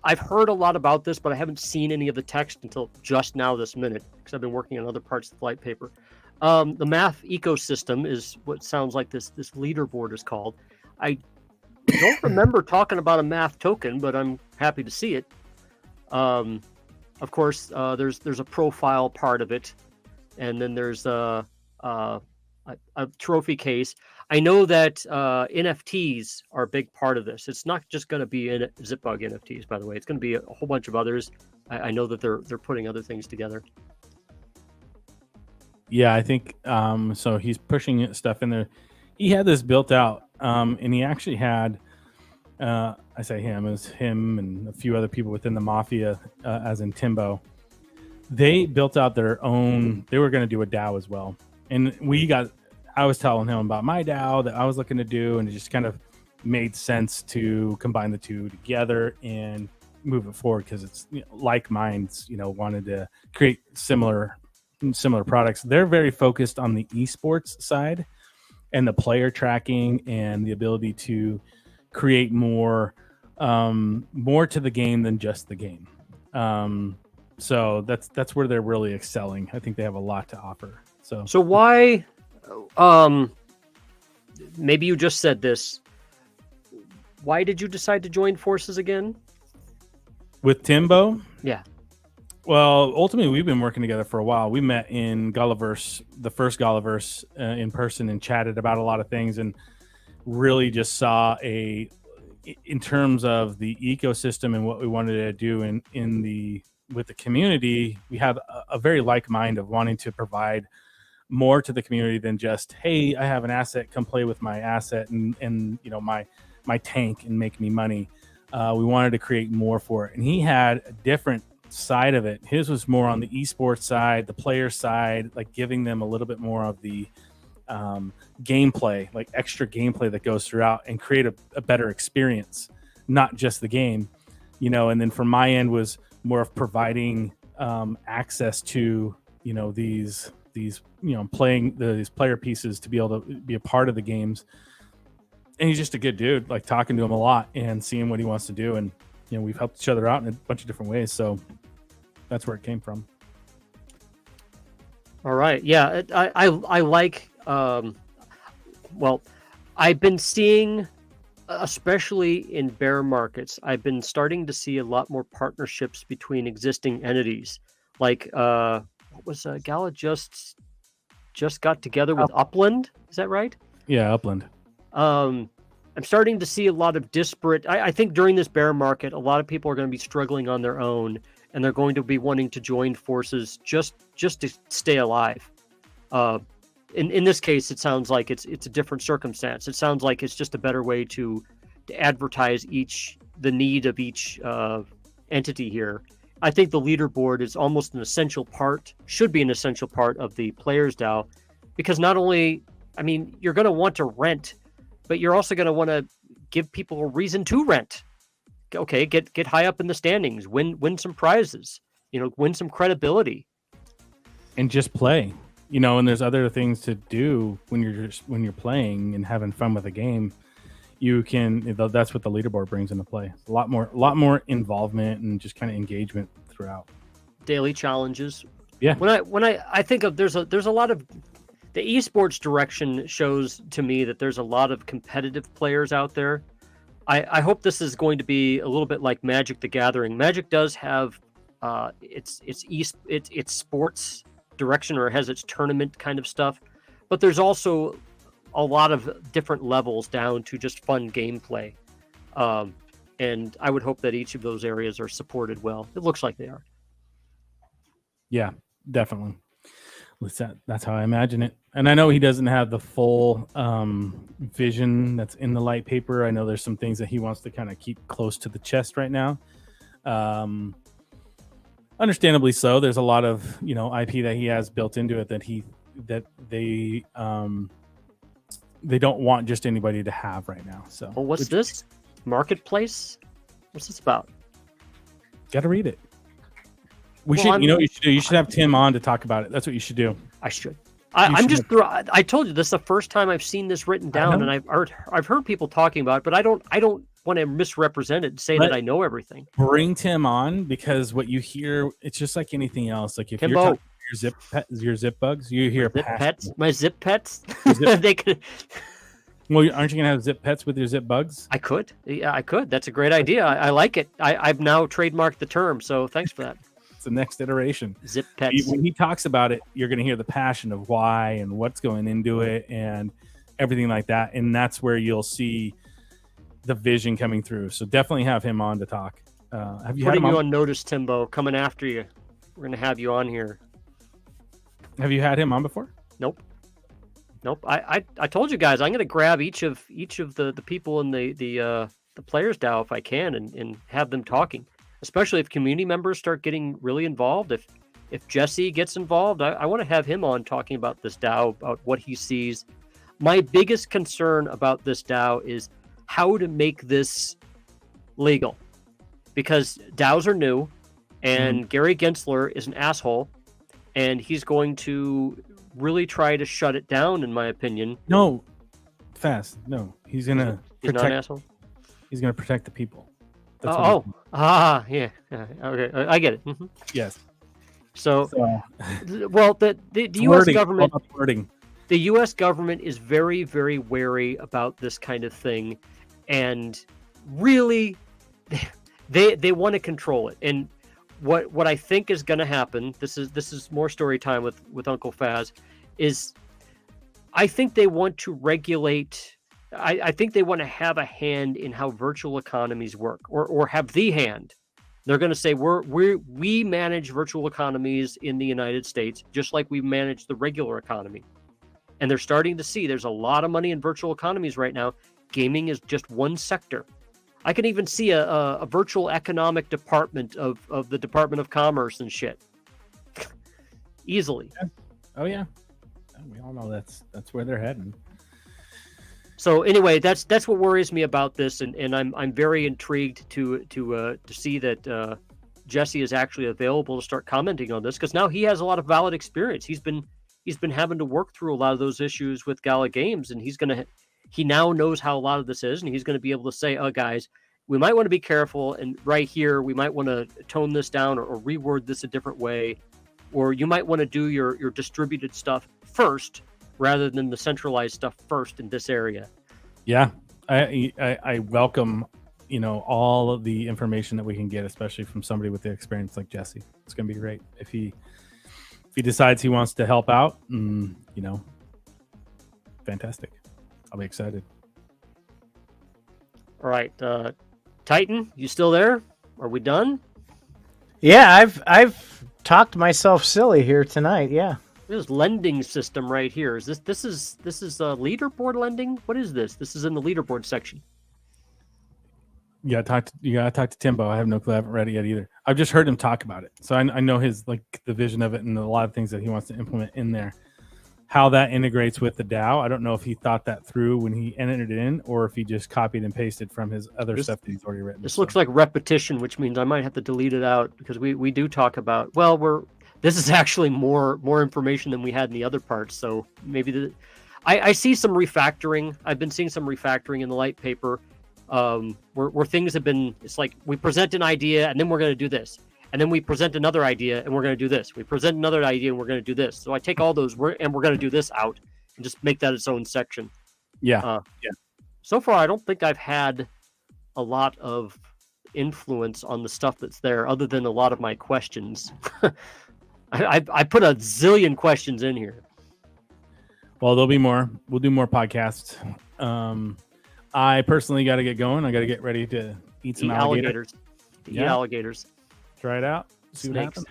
I've heard a lot about this, but I haven't seen any of the text until just now this minute because I've been working on other parts of the light paper. The math ecosystem is what sounds like this leaderboard is called. I don't remember talking about a math token, but I'm happy to see it. Of course, there's a profile part of it, and then there's a trophy case. I know that NFTs are a big part of this. It's not just going to be in Zipbug NFTs, by the way. It's going to be a whole bunch of others. I know that they're putting other things together. Yeah, I think so. He's pushing stuff in there. He had this built out, and he actually had. I say him as him and a few other people within the mafia, as in Timbo. They built out their own. They were going to do a DAO as well, and I was telling him about my DAO that I was looking to do, and it just kind of made sense to combine the two together and move it forward because it's like minds, wanted to create similar products. They're very focused on the esports side and the player tracking and the ability to create more to the game than just the game. So that's where they're really excelling. I think they have a lot to offer. So why? Maybe you just said this. Why did you decide to join forces again? With Timbo? Yeah. Well, ultimately, we've been working together for a while. We met in Gulliverse, the first Gulliverse, in person, and chatted about a lot of things, and really just saw in terms of the ecosystem and what we wanted to do with the community, we have a very like mind of wanting to provide more to the community than just, hey, I have an asset, come play with my asset and my tank and make me money. We wanted to create more for it, and he had a different side of it. His was more on the esports side, the player side, like giving them a little bit more of the gameplay, like extra gameplay that goes throughout and create a better experience, not just the game, and then from my end was more of providing access to these playing these player pieces to be able to be a part of the games. And he's just a good dude, like talking to him a lot and seeing what he wants to do, and we've helped each other out in a bunch of different ways, so that's where it came from. All right. Yeah, I like well, I've been seeing, especially in bear markets, I've been starting to see a lot more partnerships between existing entities. Like what was Gala just got together with Upland? Is that right? Yeah, Upland. I'm starting to see a lot of disparate. I think during this bear market, a lot of people are going to be struggling on their own, and they're going to be wanting to join forces just to stay alive. In this case, it sounds like it's a different circumstance. It sounds like it's just a better way to advertise the need of each entity here. I think the leaderboard is almost should be an essential part of the players DAO, because not only, you're going to want to rent, but you're also going to want to give people a reason to rent. Okay, get high up in the standings, win some prizes, win some credibility, and just play. And there's other things to do when you're playing and having fun with a game. That's what the leaderboard brings into play. A lot more involvement and just kind of engagement throughout. Daily challenges. Yeah. When I think of there's a lot of the esports direction shows to me that there's a lot of competitive players out there. I hope this is going to be a little bit like Magic the Gathering. Magic does have its sports direction, or it has its tournament kind of stuff, but there's also a lot of different levels down to just fun gameplay. And I would hope that each of those areas are supported well. It looks like they are. Yeah, definitely. That's how I imagine it. And I know he doesn't have the full vision that's in the light paper. I know there's some things that he wants to kind of keep close to the chest right now. Understandably so. There's a lot of IP that he has built into it that they don't want just anybody to have right now. So, well, what's this marketplace? What's this about? Got to read it. You should do. You should have Tim on to talk about it. That's what you should do. I should. I'm just. I told you this is the first time I've seen this written down, and I've heard people talking about it, but I don't want to misrepresent it and say that I know everything. Bring Tim on, because what you hear, it's just like anything else. Like if Timbo. you're talking your zip bugs, you hear My zip pets. They could. Well, aren't you gonna have zip pets with your zip bugs? I could. Yeah, I could. That's a great idea. I like it. I've now trademarked the term, so thanks for that. It's the next iteration. Zip pets. When he talks about it, you're gonna hear the passion of why and what's going into it and everything like that, and that's where you'll see the vision coming through. So definitely have him on to talk. Have you Putting had him you on notice, Timbo? Coming after you. We're gonna have you on here. Have you had him on before? Nope. I told you guys I'm gonna grab each of the people in the players DAO if I can and have them talking. Especially if community members start getting really involved. If Jesse gets involved, I want to have him on talking about this DAO, about what he sees. My biggest concern about this DAO is how to make this legal, because DAOs are new, and Gary Gensler is an asshole, and he's going to really try to shut it down, in my opinion. No, Faz. No, he's gonna He's not an asshole. He's gonna protect the people. Yeah. Okay, I get it. Mm-hmm. Yes. So, well, the U.S. government. Wording. The U.S. government is very, very wary about this kind of thing, and really, they want to control it. And what I think is going to happen, this is more story time with Uncle Faz, is I think they want to regulate. I think they want to have a hand in how virtual economies work, or have the hand. They're going to say we manage virtual economies in the United States just like we manage the regular economy. And they're starting to see there's a lot of money in virtual economies right now. Gaming is just one sector. I can even see a virtual economic department of the Department of Commerce and shit. Easily. Yeah. Oh yeah. We all know that's where they're heading. So anyway, that's what worries me about this, and I'm very intrigued to see that Jesse is actually available to start commenting on this, because now he has a lot of valid experience. He's been having to work through a lot of those issues with Gala Games, and he now knows how a lot of this is, and he's going to be able to say, "Oh, guys, we might want to be careful, and right here we might want to tone this down or reword this a different way, or you might want to do your distributed stuff first rather than the centralized stuff first in this area." Yeah, I welcome all of the information that we can get, especially from somebody with the experience like Jesse. It's going to be great if he decides he wants to help out. Fantastic. I'll be excited. All right, Titan, you still there? Are we done? Yeah, I've talked myself silly here tonight. Yeah. This lending system right here. Is this is leaderboard lending? What is this? This is in the leaderboard section. You gotta talk to Timbo. I have no clue. I haven't read it yet either. I've just heard him talk about it, so I know his the vision of it and a lot of things that he wants to implement in there. How that integrates with the DAO, I don't know if he thought that through when he entered it in, or if he just copied and pasted from his other stuff that he's already written. This looks like repetition, which means I might have to delete it out, because we do talk about. Well, this is actually more information than we had in the other parts. So maybe I see some refactoring. I've been seeing some refactoring in the light paper, where things have been. It's like we present an idea and then we're going to do this, and then we present another idea and we're going to do this. We present another idea and we're going to do this. So I take all those we're going to do this out and just make that its own section. Yeah. So far, I don't think I've had a lot of influence on the stuff that's there, other than a lot of my questions. I put a zillion questions in here. Well, there'll be more. We'll do more podcasts. I personally got to get going. I got to get ready to eat some alligators. Eat alligators. Try it out. See what happens.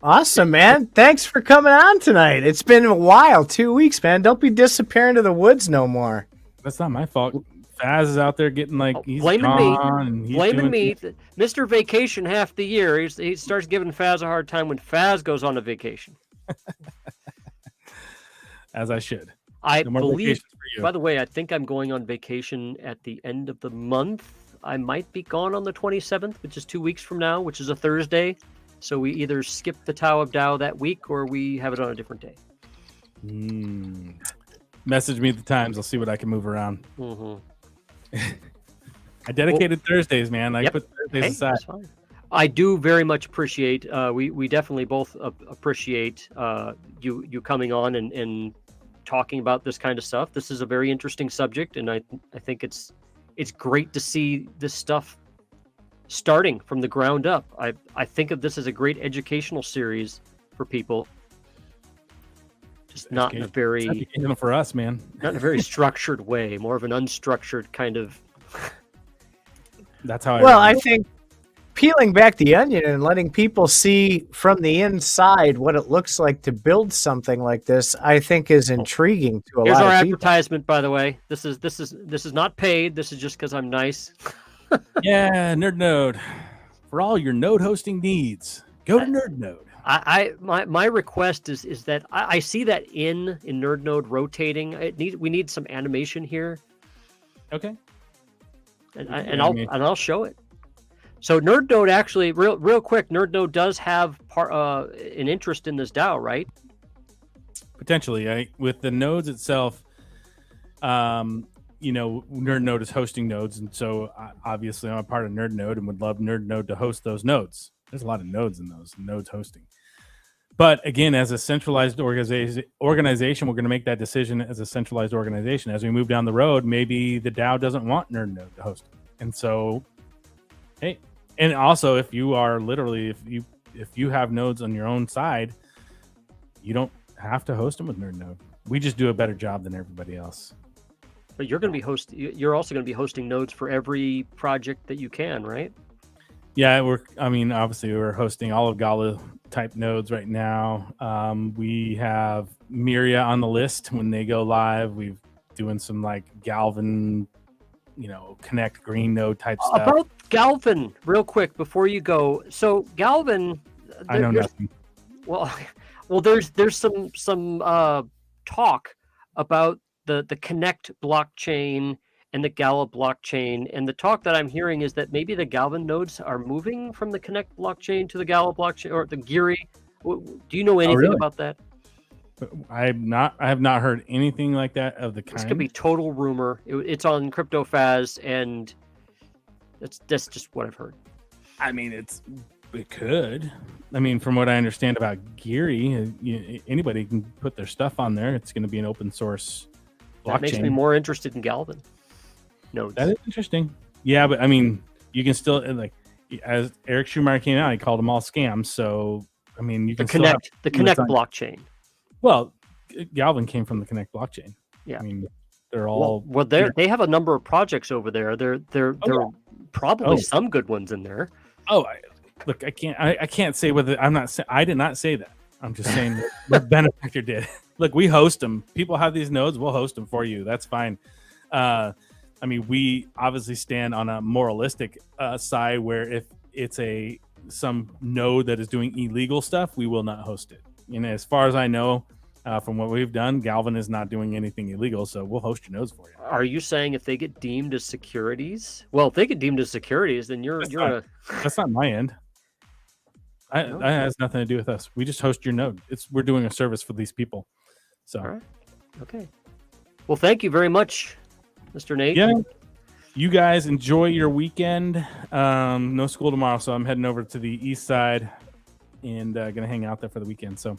Awesome, man. Thanks for coming on tonight. It's been a while. 2 weeks, man. Don't be disappearing to the woods no more. That's not my fault. Faz is out there getting he's blaming gone. me. Blaming me. Mr. Vacation half the year. He starts giving Faz a hard time when Faz goes on a vacation. As I should. I believe. By the way, I think I'm going on vacation at the end of the month. I might be gone on the 27th, which is 2 weeks from now, which is a Thursday. So we either skip the Tao of DAO that week, or we have it on a different day. Message me at the times. I'll see what I can move around. Mm-hmm. I dedicated Thursdays, man. I Yep. put Thursdays aside. That's fine. I do very much appreciate. We definitely both appreciate you coming on and talking about this kind of stuff. This is a very interesting subject, and I think it's great to see this stuff starting from the ground up. I think of this as a great educational series for people. Just not in a very educational for us, man. Not in a very structured way, more of an unstructured kind of. That's how I think peeling back the onion and letting people see from the inside what it looks like to build something like this, I think is intriguing to a Here's lot our of people. advertisement, by the way. This is not paid. This is just because I'm nice. Yeah, Nerd Node. For all your node hosting needs, go to Nerd Node. My request is that I see that in Nerd Node rotating. We need some animation here, Okay. and I'll show it. So Nerd Node actually, real quick, Nerd Node does have an interest in this DAO, right? Potentially, with the nodes itself. Nerd Node is hosting nodes, and so obviously I'm a part of Nerd Node and would love Nerd Node to host those nodes. There's a lot of nodes in those nodes hosting. But again, as a centralized organization, we're going to make that decision as a centralized organization. As we move down the road, maybe the DAO doesn't want Nerd Node to host it. And so, hey, and also if you are literally, if you have nodes on your own side, you don't have to host them with Nerd Node. We just do a better job than everybody else. But you're going to be you're also going to be hosting nodes for every project that you can, right? Yeah, obviously we're hosting all of Gala type nodes right now. We have Miria on the list when they go live. We've doing some like Galvin, Connect Green node type stuff. About Galvin, real quick before you go. So Galvin, I know nothing. Well, there's some talk about the Connect blockchain and the Gala blockchain, and the talk that I'm hearing is that maybe the Galvin nodes are moving from the Connect blockchain to the Gala blockchain or the Geary. Do you know anything about that? I have not heard anything like that of the kind. This could be total rumor. It's on CryptoFaz, and that's just what I've heard. I mean, it could. I mean, from what I understand about Geary, anybody can put their stuff on there. It's going to be an open source blockchain. That makes me more interested in Galvin nodes. That is interesting. Yeah, but I mean, you can still, like, as Eric Schumacher came out, he called them all scams. So, I mean, you can Connect blockchain. Well, Galvin came from the Connect blockchain. Yeah. I mean, they're all they have a number of projects over there. There are probably some good ones in there. Look, I can't say whether I did not say that. I'm just saying the benefactor did. Look, we host them. People have these nodes. We'll host them for you. That's fine. I mean, we obviously stand on a moralistic side where if it's some node that is doing illegal stuff, we will not host it. As far as I know, from what we've done, Galvin is not doing anything illegal, so we'll host your nodes for you. Are you saying if they get deemed as securities? Well, if they get deemed as securities, then that's not my end. That has nothing to do with us. We just host your node. We're doing a service for these people. So, all right. Okay. Well, thank you very much, Mr. Nate. Yeah. You guys enjoy your weekend. No school tomorrow, so I'm heading over to the east side and gonna hang out there for the weekend. So,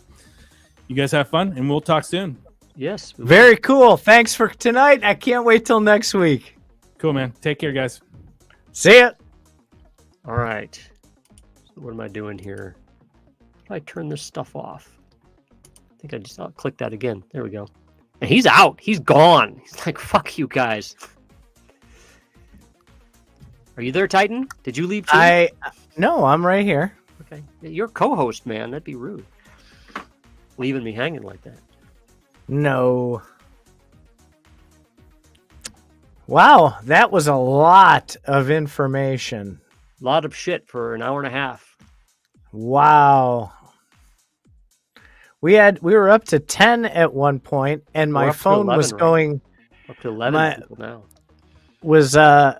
you guys have fun, and we'll talk soon. Yes. Very cool. Thanks for tonight. I can't wait till next week. Cool, man. Take care, guys. See ya. All right. So what am I doing here? How do I turn this stuff off? I think I just click that again. There we go. And he's out. He's gone. He's like, fuck you guys. Are you there, Titan? Did you leave too? No, I'm right here. Okay. You're co-host, man. That'd be rude. Leaving me hanging like that. No. Wow, that was a lot of information. A lot of shit for an hour and a half. Wow. We were up to 10 at one point, and my phone was going up to 11 people now.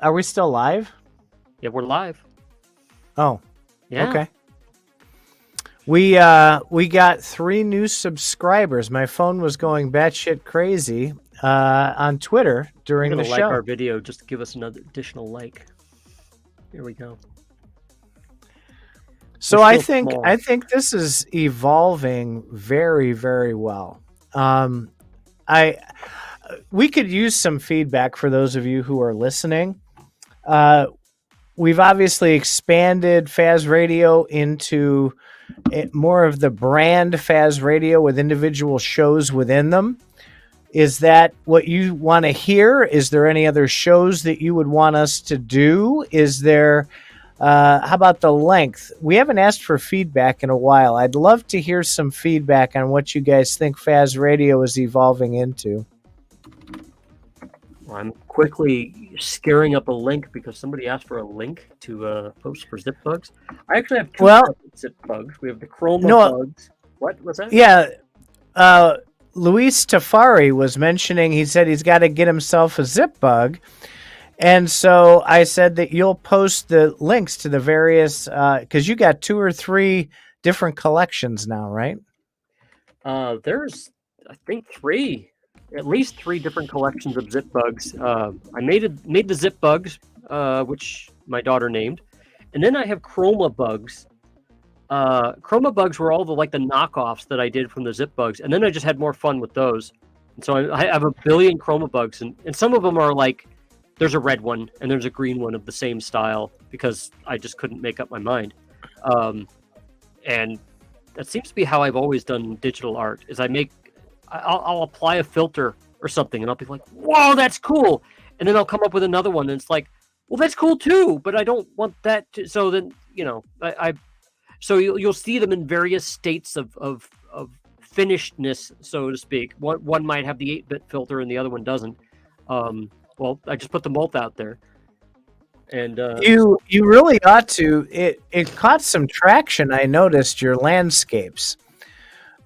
Are we still live? Yeah, we're live. Oh. Yeah. Okay. We got 3 new subscribers. My phone was going batshit crazy on Twitter I'm during gonna the like show. our video just to give us another additional like. Here we go. So We're I still small. think this is evolving very, very well. We could use some feedback for those of you who are listening. We've obviously expanded Faz Radio into more of the brand Faz Radio with individual shows within them. Is that what you want to hear? Is there any other shows that you would want us to do? Is there, how about the length? We haven't asked for feedback in a while. I'd love to hear some feedback on what you guys think Faz Radio is evolving into. I'm quickly scaring up a link because somebody asked for a link to post for zip bugs. I actually have 2 separate zip bugs. We have the chroma bugs. What's that? Yeah. Luis Tafari was mentioning, he said he's got to get himself a zip bug. And so I said that you'll post the links to the various, because you got 2 or 3 different collections now, right? There's, I think, at least 3 different collections of zip bugs. I made the zip bugs, which my daughter named, and then I have chroma bugs. Chroma bugs were all the knockoffs that I did from the zip bugs, and then I just had more fun with those. And so I have a billion chroma bugs, and some of them are like, there's a red one and there's a green one of the same style because I just couldn't make up my mind. And that seems to be how I've always done digital art. Is I'll apply a filter or something, and I'll be like, "Whoa, that's cool!" And then I'll come up with another one, and it's like, "Well, that's cool too, but I don't want that." So then, so you'll see them in various states of finishedness, so to speak. One might have the 8-bit filter, and the other one doesn't. Well, I just put them both out there, and you really ought to. It caught some traction. I noticed your landscapes.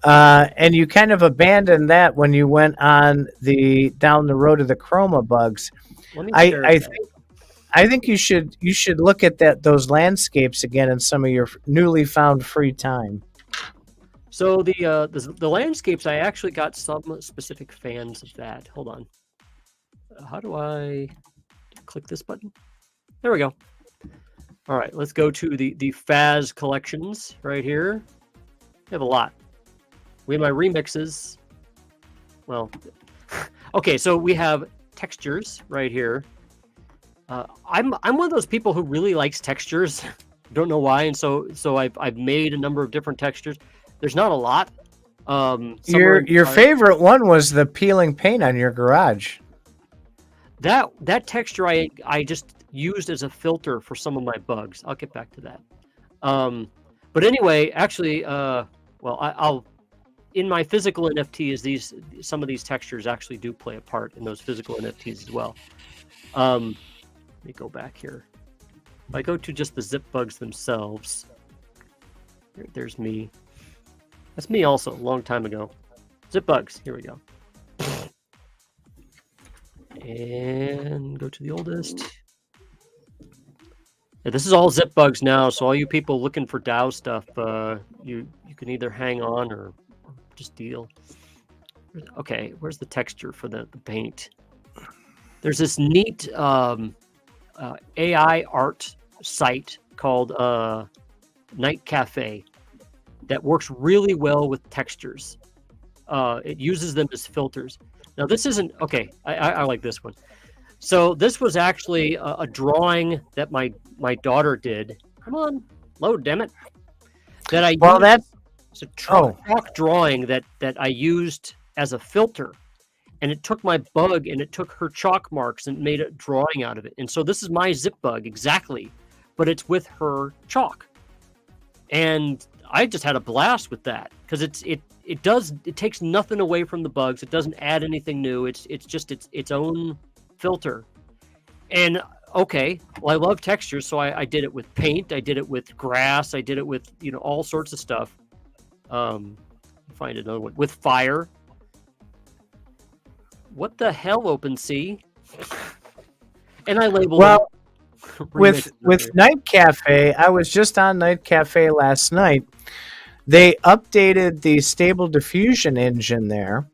And you kind of abandoned that when you went on down the road of the chroma bugs. I think you should look at those landscapes again in some of your newly found free time. So the landscapes, I actually got some specific fans of that. Hold on. How do I click this button? There we go. All right, let's go to the Faz collections right here. We have a lot. We have my remixes. Well, okay, so we have textures right here. I'm one of those people who really likes textures. Don't know why, and so I've made a number of different textures. There's not a lot. Your favorite one was the peeling paint on your garage. That texture I just used as a filter for some of my bugs. I'll get back to that. But anyway, actually, I'll in my physical NFTs, some of these textures actually do play a part in those physical NFTs as well. Let me go back here. If I go to just the zip bugs themselves, there's me. That's me also, a long time ago. Zip bugs, here we go. And go to the oldest. Yeah, this is all zip bugs now, so all you people looking for DAO stuff, you can either hang on or just deal. Okay, where's the texture for the paint? There's this neat AI art site called Night Cafe that works really well with textures. It uses them as filters. Now this isn't okay. I like this one. So this was actually a drawing that my daughter did. Come on, load, damn it! That I used. It's a chalk drawing that I used as a filter, and it took my bug and it took her chalk marks and made a drawing out of it. And so this is my zip bug exactly, but it's with her chalk. And I just had a blast with that because it takes nothing away from the bugs. It doesn't add anything new. It's just its own filter. And okay, well, I love textures, so I did it with paint. I did it with grass. I did it with all sorts of stuff. Find another one with fire. What the hell, OpenSea? And I labeled with Night Cafe. I was just on Night Cafe last night. They updated the Stable Diffusion engine there,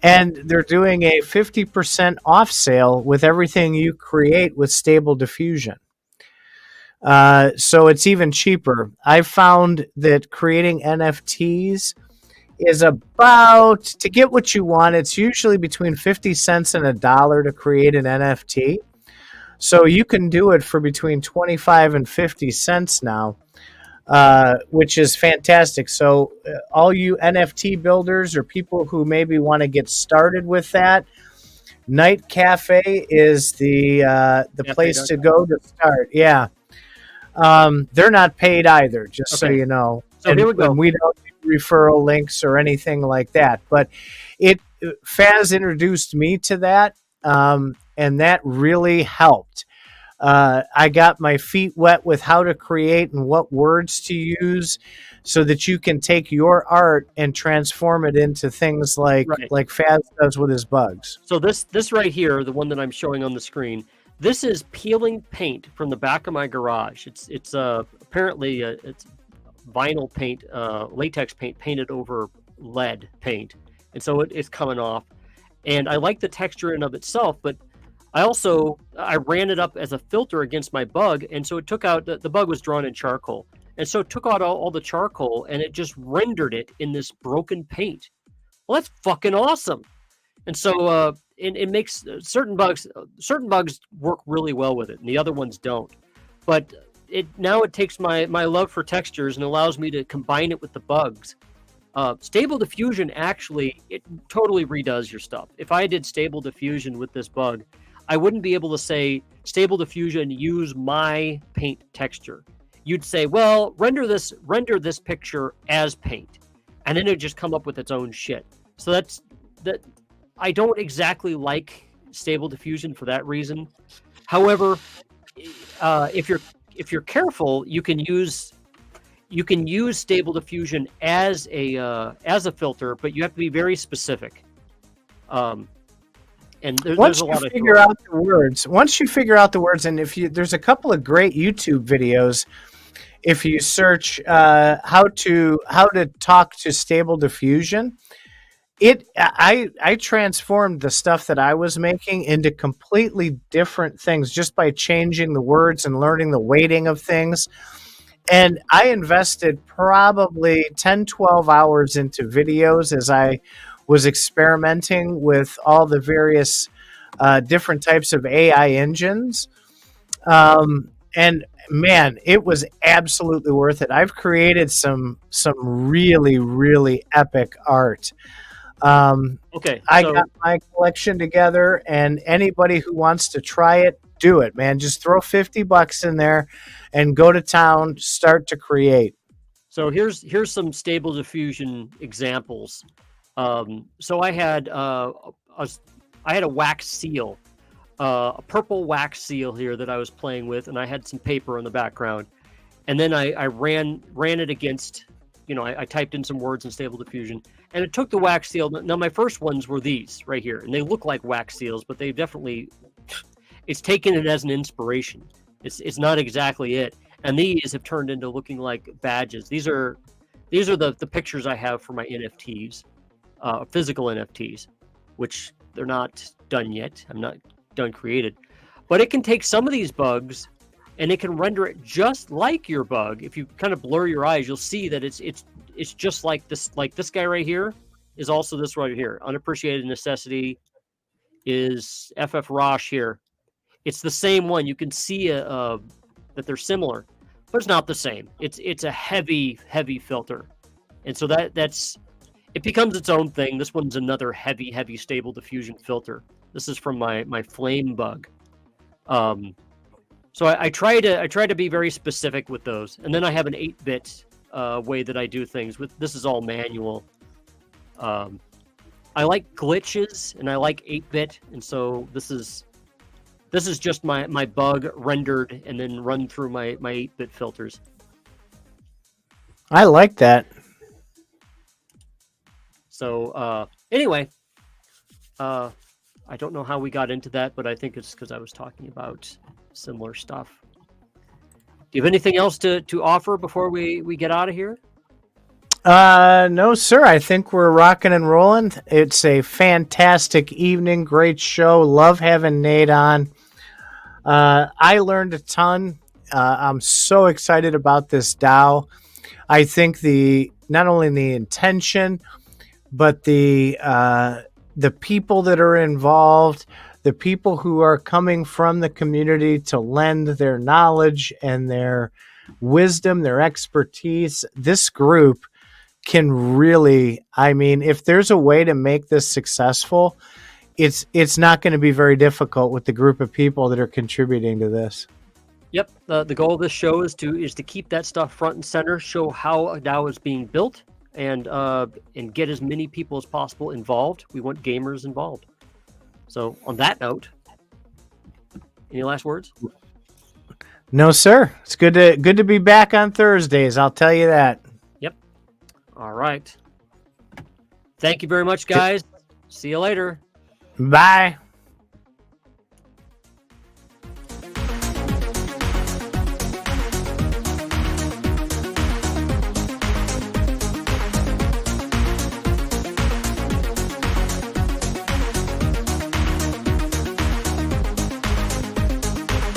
and they're doing a 50% off sale with everything you create with Stable Diffusion. So it's even cheaper. I've found that creating NFTs is about, to get what you want, it's usually between 50 cents and $1 to create an NFT. So you can do it for between 25 and 50 cents now, which is fantastic. So all you NFT builders or people who maybe want to get started with that, Night Cafe is the place to go to start. Yeah. They're not paid either, just so you know. So here we go. And we don't do referral links or anything like that. But Faz introduced me to that, and that really helped. I got my feet wet with how to create and what words to use, so that you can take your art and transform it into things like Faz does with his bugs. So this right here, the one that I'm showing on the screen, this is peeling paint from the back of my garage. It's apparently it's vinyl paint, latex paint painted over lead paint, and so it's coming off. And I like the texture in and of itself, but I ran it up as a filter against my bug, and so it took out the bug was drawn in charcoal, and so it took out all the charcoal and it just rendered it in this broken paint. Well, that's fucking awesome. And so it makes certain bugs work really well with it, and the other ones don't. But it takes my love for textures and allows me to combine it with the bugs. Stable Diffusion actually, it totally redoes your stuff. If I did Stable Diffusion with this bug, I wouldn't be able to say, Stable Diffusion, use my paint texture. You'd say, well, render this picture as paint, and then it'd just come up with its own shit. So that. I don't exactly like Stable Diffusion for that reason. However, if you're careful, you can use Stable Diffusion as a filter, but you have to be very specific. And there's a lot of figure out the words. Once you figure out the words, and there's a couple of great YouTube videos. If you search how to talk to Stable Diffusion, I transformed the stuff that I was making into completely different things just by changing the words and learning the weighting of things. And I invested probably 10, 12 hours into videos as I was experimenting with all the various different types of AI engines. And man, it was absolutely worth it. I've created some really, really epic art. I got my collection together, and anybody who wants to try it, do it, man. Just throw $50 in there and go to town, start to create. So here's some Stable Diffusion examples. So I had a wax seal, a purple wax seal here that I was playing with, and I had some paper in the background, and then I ran it against, I typed in some words in Stable Diffusion, and it took the wax seal. Now my first ones were these right here, and they look like wax seals, but it's taken it as an inspiration. It's not exactly it. And these have turned into looking like badges. These are the pictures I have for my NFTs, physical NFTs, which they're not done yet. I'm not done created, but it can take some of these bugs and it can render it just like your bug. If you kind of blur your eyes, you'll see that it's just like this. Like this guy right here is also this right here. Unappreciated necessity is FF Rosh here. It's the same one. You can see that they're similar, but it's not the same. It's a heavy filter, and so that's it becomes its own thing. This one's another heavy Stable Diffusion filter. This is from my flame bug. So I try to be very specific with those, and then I have an 8-bit way that I do things with. This is all manual. I like glitches and I like 8-bit, and so this is just my bug rendered and then run through my 8-bit filters. I like that. So anyway, I don't know how we got into that, but I think it's because I was talking about similar stuff. Do you have anything else to offer before we get out of here? No, sir. I think we're rocking and rolling. It's a fantastic evening. Great show. Love having Nate on. I learned a ton. I'm so excited about this DAO. I think not only the intention, but the people that are involved, the people who are coming from the community to lend their knowledge and their wisdom, their expertise. This group can really, I mean, if there's a way to make this successful, it's not going to be very difficult with the group of people that are contributing to this. Yep. The goal of this show is to keep that stuff front and center, show how a DAO is being built, and get as many people as possible involved. We want gamers involved. So on that note, any last words? No, sir. It's good to be back on Thursdays. I'll tell you that. Yep. All right. Thank you very much, guys. See you later. Bye.